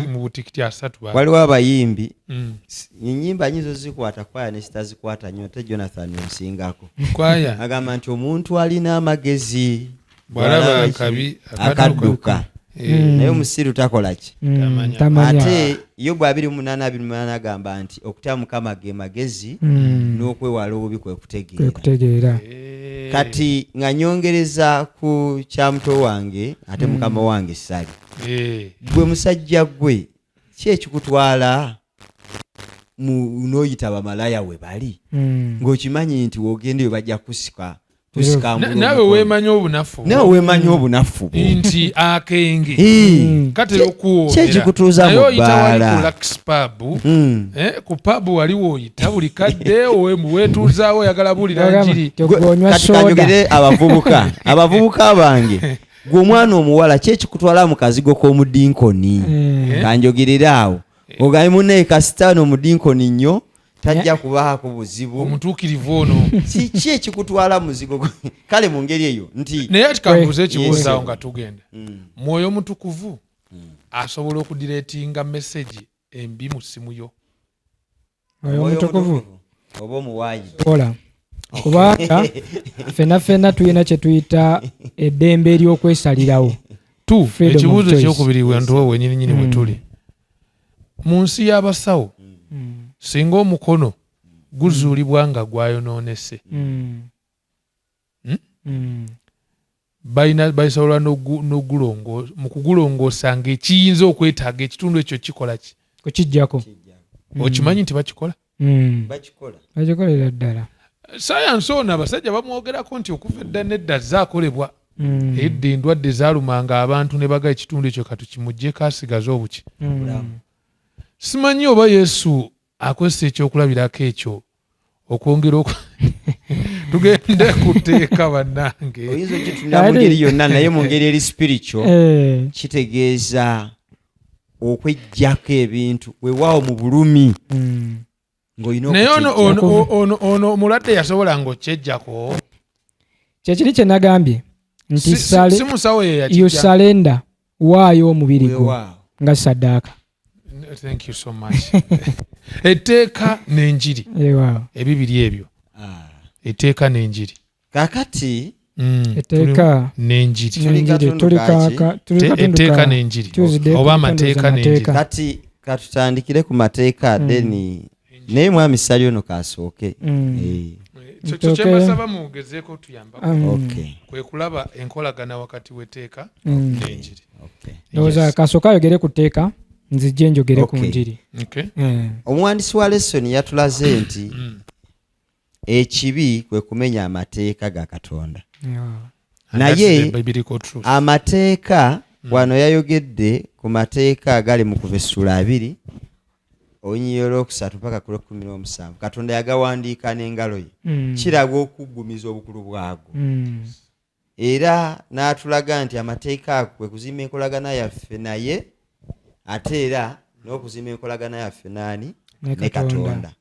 mu butikiti 3. Waliwo abayimbi ennyimba nyizo zikwata kwaya ne zitazikwata nnyo te Jonathan nsingako. Kwaya. Agamba nti omuntu alina amagezi bw'alaba akabi akadduka. Naye omusiru takola ki? Ate Yobu 28:28 agamba nti okutya Mukama ge magezi n'okwewala obubi kwe kutegeera. Kati nga nyongereza ku kyamuto wange ate Mukama wange sali. Gwe musajja gwe ki ekikutwala n'oyita bamalaya we bali ng'okimanyi nti w'ogendeyo bajja kusika. Nawe weemanyi obunafu nti akenge katera okuwoomera naye oyita wali ku pabu waliwo oyita buli kadde weetuuzaawo oyagala buulira njiri. Kati kanyogere abavubuka bange gwe omwana omuwala ki ekikutwala mu kazigo k'omudinkoni kanjogerera awo ogaye munne kasitaano omudinkoni nnyo tajja kubaako buzibu omutuukirivu ono ki ekikutwala muzigo kale mu ngeri eyo nti naye tukambuuza ekibuuzaawo nga tugenda mwoyo mutukuvu asobola okudireetinga meseji embi mu ssimu yo. Mwoyo mutukuvu oba omuwaayi kola kubanga ffenna tulina kye tuyita eddembe ery'okwesalirawo. Ekibuuzo ekyokubiri wantu wenyininyini bwe tuli mu nsi y'abasawo singa omukono guzuulibwa nga gwayonoonese basobola mu kugulongoosa ng'ekiyinza okwetaaga ekitundu ekyo kikola ki okijjako. Okimanyi nti bakikola? Bakikolera ddala. Sayansi ono abasajja bamwogerako nti okuva edda nedda zaakolebwa edda endwadde zaalumanga abantu ne baga ekitundu ekyo katukimuggyeko asigaze obuki. Simanyi oba Yesu akozesa ekyokulabirako ekyo okwongera tugende kuteeka bannange. Oyinza okitunda mu ngeri yonna naye mu ngeri eri spiritual kitegeeza okweggyako ebintu weewaawo mu bulumi. Naye ono omulwadde yasobola ng'okyeggyako. Kyekiri kye nagambye nti si musawo ye you surrender, waayo omubiri gwo nga saddaaka. Thank you so much. Etteeka n'enjiri ebibiri ebyo etteeka n'enjiri kakati etteeka n'enjiri etteeka n'enjiri oba amateeka n'enjiri. Kati katutandikire ku mateeka deni naye mwami sali ono kasooke. Ekyo kyembasaba mugezeeko tuyambako kwe kulaba enkolagana wakati w'etteeka n'enjiri. Ndowooza kasooka ayogere ku tteeka nzijje njogere ku njiri. Omuwandiisi wa lesoni yatulaze nti ekibi kwe kumenya amateeka ga Katonda. Naye amateeka wano yayogedde ku mateeka agali mu Kuva essula 2 Onyiyolo 3 paka ku 17. Katonda yagawandiika n'engalo ye. Kiraga okuggumiza obukulu bwago. Era n'atulaga nti amateeka kwe kuzimba enkolagana yaffe naye ate era n'okuzimba enkolagana yaffe nani ne Katonda.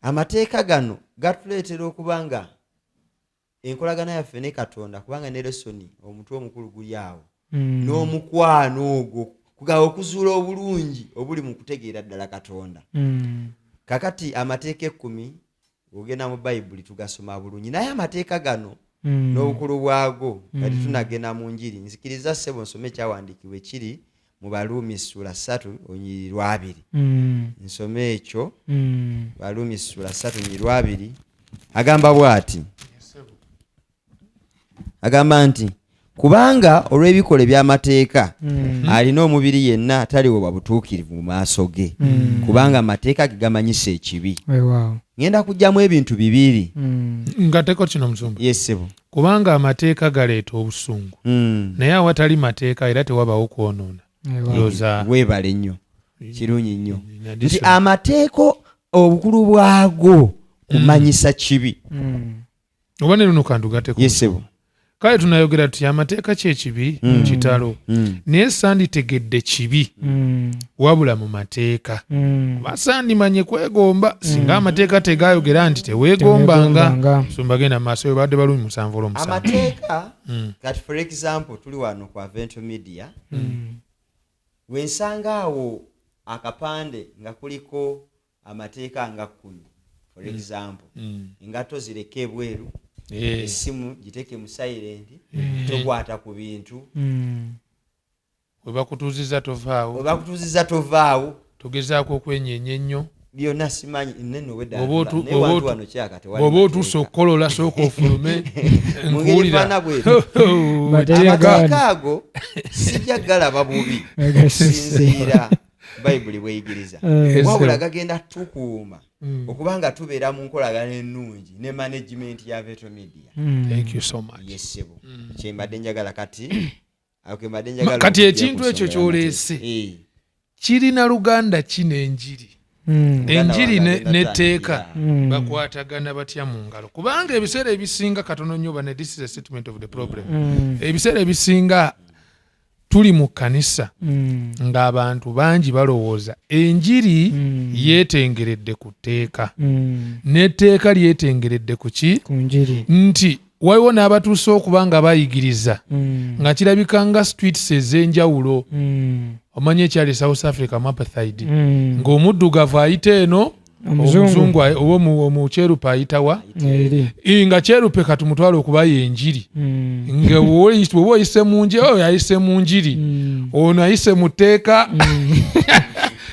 Amateeka gano gatuleetera okubanga enkolagana yaffe ne Katonda kubanga ne lesoni omutwe omukulu guli awo n'omukwano ogwo kugawa okuzuula obulungi obuli mu kutegeera ddala Katonda. Kakati amateeka 10 ogenda mu Bayibuli tugasoma bulungi naye amateeka gano n'obukulu bwago kati tunagenda mu njiri. Nzikiriza ssebo nsome kyawandiikibwa kiri mu Baluumi essula 3 onyiri 2. Nsome ekyo Baluumi essula 3 onyiri 2 agamba bw'ati. Agamba nti kubanga olw'ebikola eby'amateeka alina omubiri yenna taliweebwa butuukirivu mu maaso ge kubanga amateeka ge gamanyisa ekibi. Ngenda kujjamu ebintu bibiri nga teko kino musumba. Yesebo kubanga amateeka galeeta obusungu naye awatali mateeka era tewabaawo kwonoona. Weebale nnyo kirungi nnyo nti amateeka obukulu bwago kumanyisa kibi. Oba ne luno kantu gateko. Yesebo kale tunayogera tuti amateeka kyekibi mu kitalo naye sanditegedde kibi wabula mu mateeka kuba sandimanye kwegomba singa amateeka tegayogera nti teweegombanga sumba genda maaso we badde balumi 7 olw'omusanvu amateeka kati for example tuli wano ku Avento Media wensanga awo akapande nga kuliko amateeka nga 10 for example engato zireke ebweru esimu giteke mu silent tokwata ku bintu webakutuuziza tovaawo tugezaako okwenyenya ennyo byonna simanyi neno oba otuusa okukolola sooka ofulume nkuwulira amateeka ago sijja galaba bubi sinziira bayibuli bweyigiriza wabula gagenda tukuuma okubanga tubeera mu nkolagana ennungi ne management ya Avento Media. Thank you so much. Yesebo kyembadde njagala kati kati ekintu ekyo kyoleese kirina Luganda kino enjiri enjiri n'etteeka bakwatagana batya mu ngalo kubanga ebiseera ebisinga katono nnyo bane this is a statement of the problem ebiseera ebisinga tuli mu kkanisa ng'abantu bangi balowooza enjiri yeetengeredde ku tteeka n'etteeka lyetengeredde ku ki nti waliwo n'abatuusa okuba nga bayigiriza nga kirabika nga streets ez'enjawulo omanye ekyali South Africa mu apartheid ng'omuddugavu ayita eno omuzungu oba omukyerupe ayitawa nga kyerupe katumutwala okubayo enjiri nga woba oyise mu njiri oyo ayise mu njiri ono ayise mu tteeka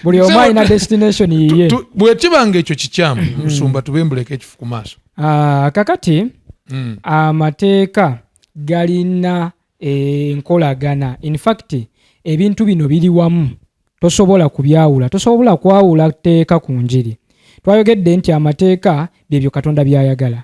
buli omu alina destination yiye bwe kibanga ekyo kikyamu musumba tubembuleko ekifu ku maaso kakati amateeka galina enkolagana in fact ebintu bino biri wamu tosobola kubyawula tosobola kwawula tteeka ku njiri twayogedde nti amateeka byebyo Katonda byayagala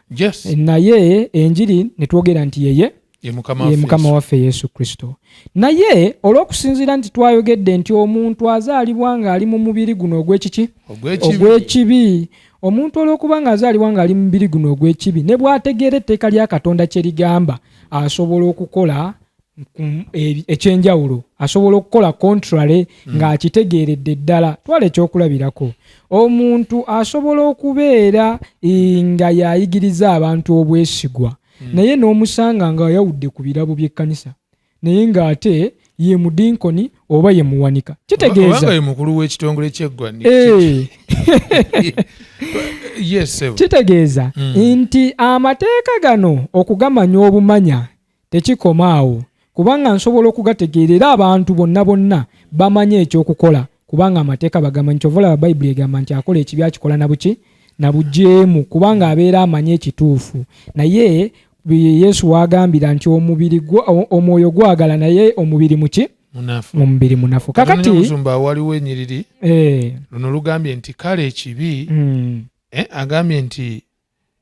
naye enjiri ne twogera nti yeye ye mukama waffe Yesu Kristo naye olw'okusinziira nti twayogedde nti omuntu azaalibwa nga ali mu mubiri guno ogw'ekibi omuntu olw'okuba nga azaalibwa nga ali mu mubiri guno ogw'ekibi ne bw'ategeera etteeka lya Katonda kye ligamba asobola okukola ekyenjawulo asobola okukola contrary ng'akitegeeredde ddala twala ekyokulabirako omuntu asobola okubeera nga yayigiriza abantu obwesigwa naye n'omusanga nga yawudde ku birabo by'ekkanisa naye ng'ate ye mudinkoni oba ye muwanika kitegeeza ye mukulu w'ekitongole ky'eggwanga kitegeeza nti amateeka gano okugamanya obumanya tekikomaawo kubanga nsobola okugategeerera abantu bonna bamanye ekyokukola kubanga amateeka bagamanyi kyovola Bayibuli egamba nti akola ekibi akikola na bujeemu kubanga abeera amanye ekituufu naye Yesu wagambira nti omwoyo gwagala naye omubiri omubiri munafu kakati musumba waliwo enyiriri luno lugambye nti kale ekibi agambye nti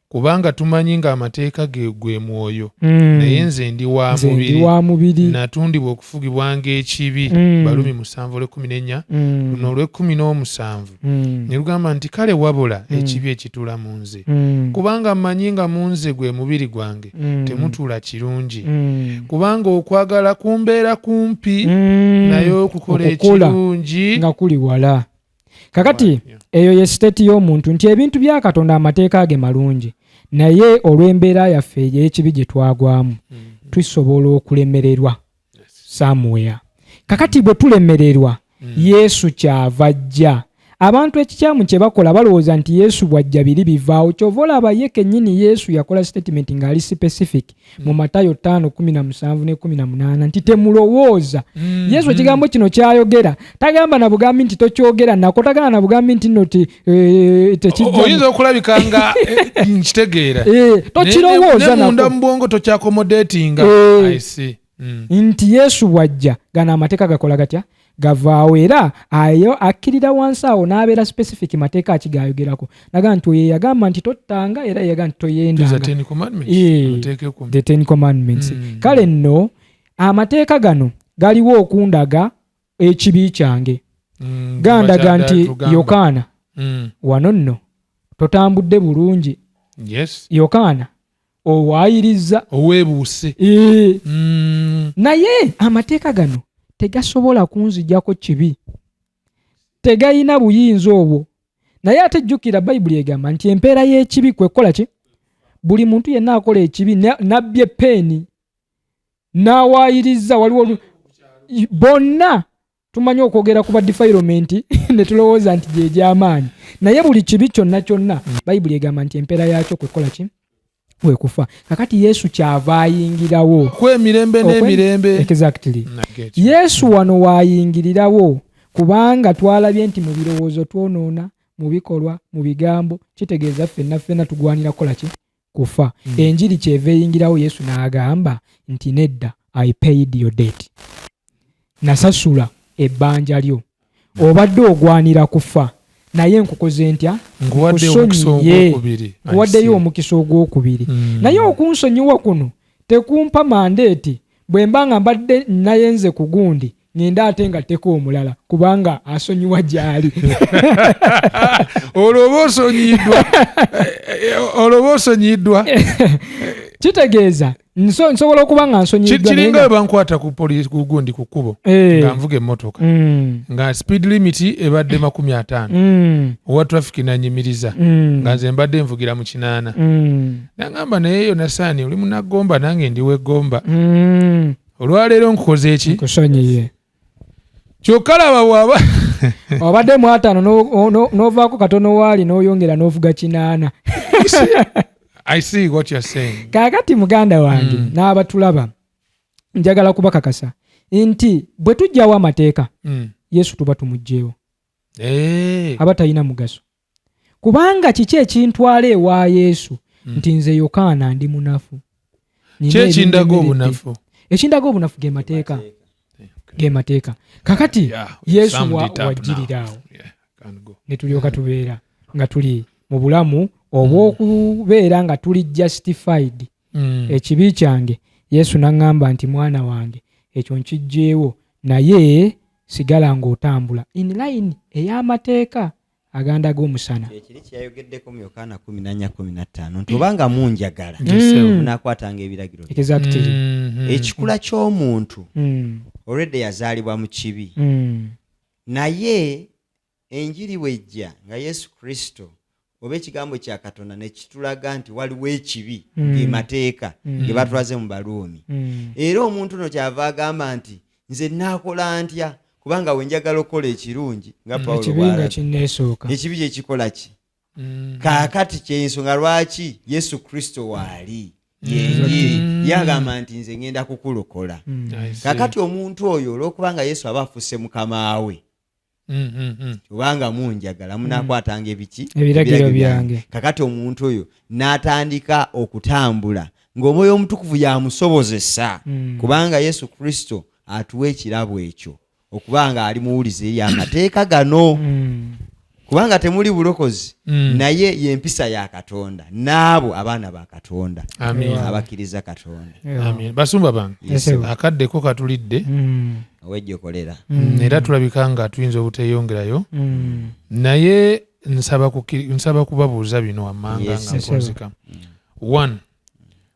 kubanga tumanyi nga amateeka gwe mwoyo naye nze ndi wa mubiri natundibwa okufugibwa ng'ekibi Balumi 7:14 luno olw'17 ne lugamba nti kale wabula ekibi ekituula mu nze kubanga mmanyi nga mu nze gwe mubiri gwange temutuula kirungi kubanga okwagala kumbeera kumpi naye okukola ekirungi nga kuli wala kakati eyo ye state y'omuntu nti ebintu bya Katonda amateeka ge malungi naye olw'embeera yaffe ey'ekibi gye twagwamu tusobola okulemererwa somewhere kakati bwe tulemererwa Yesu kyava ajja abantu ekikyamu kye bakola balowooza nti Yesu bw'ajja biri bivaawo kyova olaba ye kennyini Yesu yakola statement ng'ali specific mu Matayo 5:17 ne 18 nti temulowooza Yesu ekigambo kino kyayogera tagamba na bugambi nti tokyogera nako tagana na bugambi nti nno tekijja oyinza okulabika nga nkitegeera tokirowooza munda mu bwongo tokyakomodatinga nti Yesu bw'ajja gana amateeka gakola gatya gavaawo era ayo akkirira wansi awo n'abeera specific mateeka akigayogerako naga nti oyo yagamba nti tottanga era yaga nti toyendanga the 10 commandments kale nno amateeka galiwo okundaga ekibi kyange gandaga nti Yokaana wano nno totambudde bulungi Yokaana owaayiriza oweebuuse. Naye amateeka gano tegasobola kunzijjako kibi, tegayina buyinza obwo. Naye ate jjukira Bayibuli egamba nti empeera y'ekibi kwe kukola ki? Buli muntu yenna akola ekibi nabbye peeni n'awaayiriza. Waliwo bonna tumanyi okwogera ku defilement ne tulowooza nti gye gy'amaanyi, naye buli kibi kyonna Bayibuli egamba nti empeera yaakyo kwe kukola ki? Kwe kufa. Kakati Yesu kyava ayingirawo kw'emirembe n'emirembe. Exactly. Yesu wano waayingirirawo kubanga twalabye nti mu birowoozo twonoona, mu bikolwa, mu bigambo, kitegeeza ffenna tugwanira kukola ki? Kufa. Enjiri kyeva eyingirawo, Yesu n'agamba nti nedda, I paid your debt. Nasasula ebbanja lyo. Obadde ogwanira kufa, naye nkukoze ntya? Nkuwaddeyo omukisa ogwokubiri. Naye okunsonyiwa kuno tekumpa mandeeti bwe mbanga mbadde nayenze ku gundi ngenda ate nga teko omulala kubanga asonyiwa gyali. Olwo osonyiddwa. Kitegeeza nsobola okuba nga nsonyiddwa. Kiringa bwe bankwata ku poliisi ku gundi ku kkubo nga nvuga emmotoka nga speed limit ebadde 50 owa traffic nanyimiriza nga nze mbadde nvugira mu 80 nagamba naye yo nasaani oli munagomba nange ndiwe eggomba. Olwaleero nkukoze eki? Nkusonyiye. Kyokka laba bw'aba obadde mu 5 n'ovaako katono waali n'oyongera n'ovuga 80. I see what you're saying. Kaakati muganda wange n'abatulaba njagala kubakakasa nti bwe tujjawo amateeka Yesu tuba tumuggyewo. Aba talina mugaso. Kubanga kiki ekintwala ewa Yesu nti nze Yokaana ndi munafu. Kyekindaga obunafu? Ekindaga obunafu ge mateeka. Ge mateeka. Kakati Yesu wajjirirawo ne tulyoka tubeera nga tuli mu bulamu obw'okubeera nga tuli justified. Ekibi kyange Yesu n'aŋŋamba nti mwana wange ekyo nkijjeewo, naye sigala ng'otambula in line ey'amateeka aganda g'omusana. Ekiri kyayogeddeko mu Yokaana 14:15 nti obanga munjagala munaakwatanga ebiragiro. Exactly. Ekikula ky'omuntu already yazaalibwa mu kibi, naye enjiri bwejja nga Yesu Kristo oba ekigambo kya Katonda ne kitulaga nti waliwo ekibi ng'emateeka ge batulaze mu Baluumi. Era omuntu no kyava agamba nti nze naakola ntya kubanga we njagala okukola ekirungi nga Pawulo bw'alaga. Ekibi kye kikola ki? Kaakati ky'ensonga lwaki Yesu Kristo waali yenjiri yagamba nti nze ngenda kukulokola. Kaakati omuntu oyo olw'okubanga Yesu aba afuuse mukama we, kubanga munjagala munaakwatanga ebiki? Ebiragiro byange. Kakati omuntu oyo n'atandika okutambula ng'Omwoyo Omutukuvu yamusobozesa kubanga Yesu Kristo atuwa ekirabo ekyo okubanga ali muwulize eri amateeka gano. Kubanga temuli bulokozi naye y'empisa ya Katonda n'abo abaana ba Katonda abakkiriza Katonda. Basumba bange akaddeko katulidde owejjokolera era tulabika nga tuyinza obuteeyongerayo, naye nsaba kubabuuza bino wammanga nga nkonzika. 1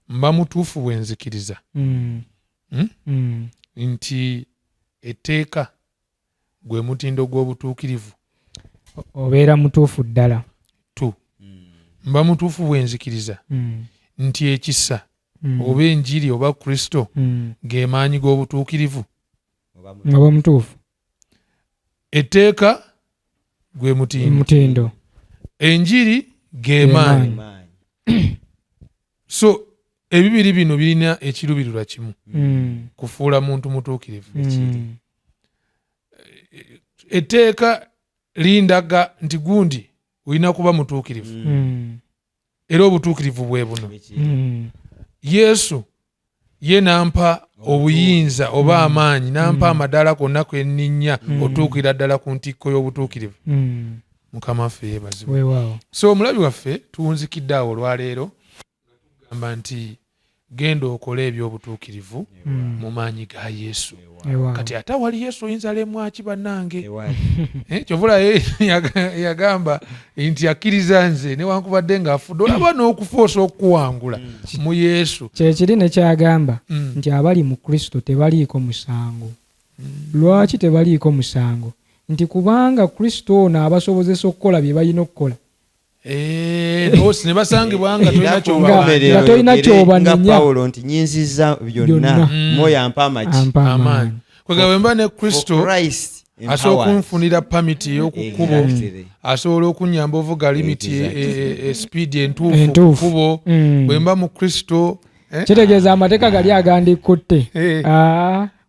mba mutuufu bwe nzikiriza nti etteeka gwe mutindo gw'obutuukirivu. Obeera mutuufu ddala. 2 mba mutuufu bwe nzikiriza nti ekisa oba enjiri oba Kristo ge maanyi g'obutuukirivu. Oba mutuufu. Etteeka gwe mutindo. Enjiri ge maanyi. So ebibiri bino birina ekiruubirirwa kimu, kufuula muntu mutuukirivu. Etteeka lindaga nti gundi olina kuba mutuukirivu era obutuukirivu bwe buno. Yesu ye nampa obuyinza oba amaanyi, nampa amadaala konna kwenninnya otuukira ddala ku ntikko y'obutuukirivu. Mukama waffe yeebazibwe. So omulabi waffe tuwunzikidde awo olwaleero gamba nti genda okole ebyobutuukirivu mu maanyi ga Yesu. Ewa. Kati ate wali Yesu oyinza lemwaki bannange kyovula yagamba nti akkiriza nze newankubadde ng'afudde olaba n'okufoosa okukuwangula mu Yesu. Kyekiri ne kyagamba nti abali mu Kristo tebaliiko musango. Lwaki tebaliiko musango? Nti kubanga Kristo ono abasobozesa okukola bye balina okukola. Osi ne basangibwa nga tolina ky'obanenya. Nga Pawulo nti nyinziza byonna Mwoyo ampa amaanyi. Kwegamba mba ne Kristo asobola okunfunira pamiti y'okukkubo, asobola okunnyamba ovuga limiti speed entuufu kkubo. Bwe mba mu Kristo kitegeeza amateeka gali agandikutte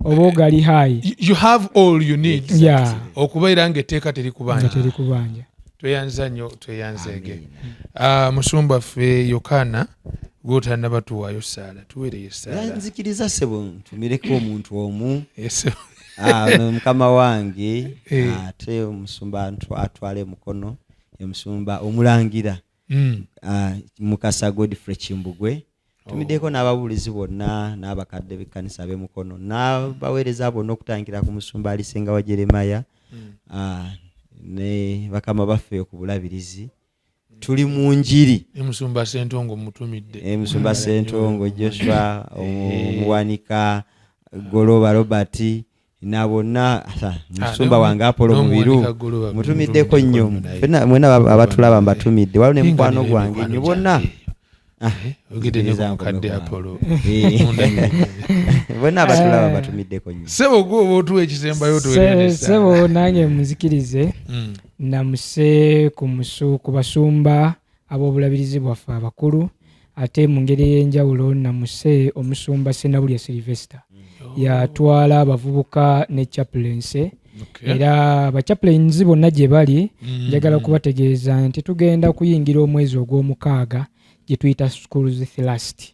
oba ogali hayi. You have all you need okubeera ng'etteeka terikubanja. Tweyanza nnyo tweyanzeege. Musumba ffe Yokaana gw'otannaba tuwaayo ssaala tuweereyo ssaala. Nzikiriza ssebo ntumireko omuntu omu mukama wange ate omusumba atwale mukono omusumba omulangira Mukasa Godfrey Kimbugwe. Tumiddeko n'ababuulizi bonna n'abakadde b'ekkanisa ab'emukono n'abaweereza bonna okutangira ku musumba Alisenga wa Jeremaya ne bakama baffe ku bulabirizi. Tuli mu njiri. Musumba Sentongo mutumidde. Musumba Sentongo Joshua Omuwanika Goloba Robert nabonna musumba wange Apollo Mubiru mutumiddeko nnyo. Mwena abatulaba mbatumidde waliwo ne mukwano gwange nnyo bonna. Bonna abatulaba batumiddeko nnyo. Sebo gwo otuwa ekisembayo tuweereza. Sebo nange muzikirize namuse ku basumba ab'obulabirizi bwaffe abakulu ate mu ngeri ey'enjawulo namuse omusumba Ssenabulya Sylvester yatwala abavubuka ne chaplaincy. Era abachaplains bonna gye bali njagala kubategeeza nti tugenda kuyingira omwezi ogw'omukaaga gye tuyita schools thrust.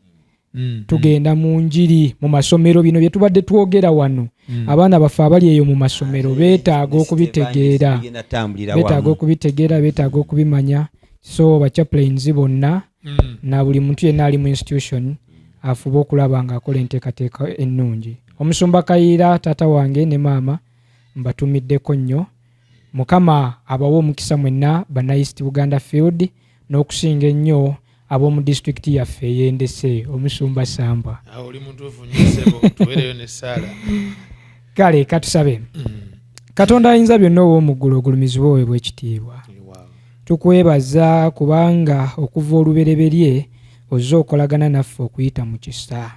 Tugenda mu njiri mu masomero bino bye tubadde twogera wano. Abaana baffe abali eyo mu masomero beetaaga okubitegeera, beetaaga okubimanya. So bachaplains bonna na buli muntu yenna ali mu institution afuba okulaba ng'akola enteekateeka ennungi. Omusumba Kayiira taata wange ne maama mbatumiddeko nnyo. Mukama abawa omukisa mwenna bana East Buganda Field n'okusinga ennyo ab'omu disitulikiti yaffe ey'Endese omusumba Samba. Oli mutuufu nnyo Sebo tuweereyo ne ssaala. Kale katusabe. Katonda ayinza byonna ow'omuggulu ogulumizibwa oweebwa ekitiibwa. Tukwebaza kubanga okuva olubereberye ozze okolagana naffe okuyita mu kisa.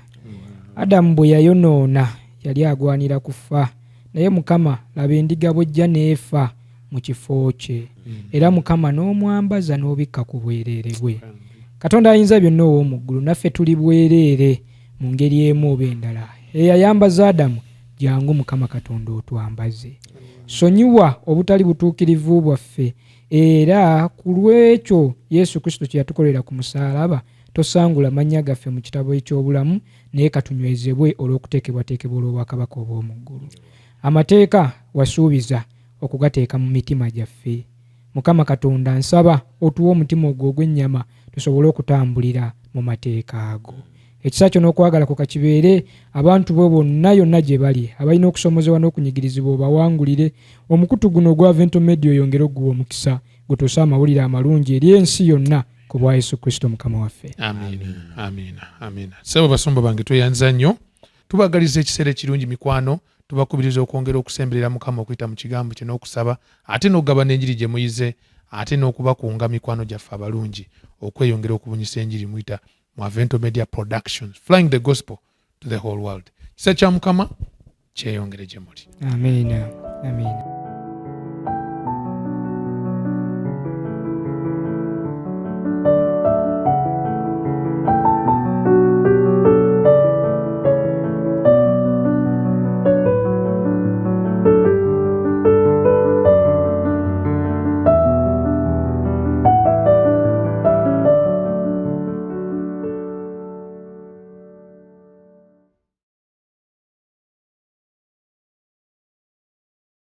Adamu bwe yayonoona yali agwanira kufa, naye Mukama laba endiga bw'ejja n'efa mu kifo kye. Era Mukama n'omwambaza n'obikka ku bwereere bwe. Katonda ayinza byonna ow'omuggulu naffe tuli bwereere mu ngeri emu oba endala. Eyayambaza Adamu jangu Mukama Katonda otwambaze. Sonyiwa obutali butuukirivu bwaffe era ku lw'ekyo Yesu Kristo kye yatukolera ku musaalaba tosangula mannya gaffe mu kitabo eky'obulamu naye katunywezebwe olw'okuteekebwateekebwa olw'obwakabaka obw'omu ggulu. Amateeka wasuubiza okugateeka mu mitima gyaffe. Mukama Katonda nsaba otuwa omutima ogwo ogw'ennyama tusobole okutambulira mu mateeka ago. Ekisa kyo n'okwagala ku kakibeere abantu bo bonna yonna gye bali abalina okusomozebwa n'okunyigirizibwa obawangulire. Omukutu guno ogwa Vento Media oyongere okuguwa omukisa gutuuse amawulire amalungi eri ensi yonna ku bwa Yesu Kristo Mukama waffe. Amiina. Sebo basumba bange tweyanza nnyo. Tubagaliza ekiseera ekirungi mikwano. Tubakubiriza okwongera okusemberera Mukama okuyita mu kigambo kye n'okusaba ate n'okugabana enjiri gye muyize ate n'okubakunga mikwano gyaffe abalungi okweyongera okubunyisa enjiri muyita mu Vento Media Productions, flying the gospel to the whole world. Kisa kya Mukama kyeyongere gye muli. Amiina.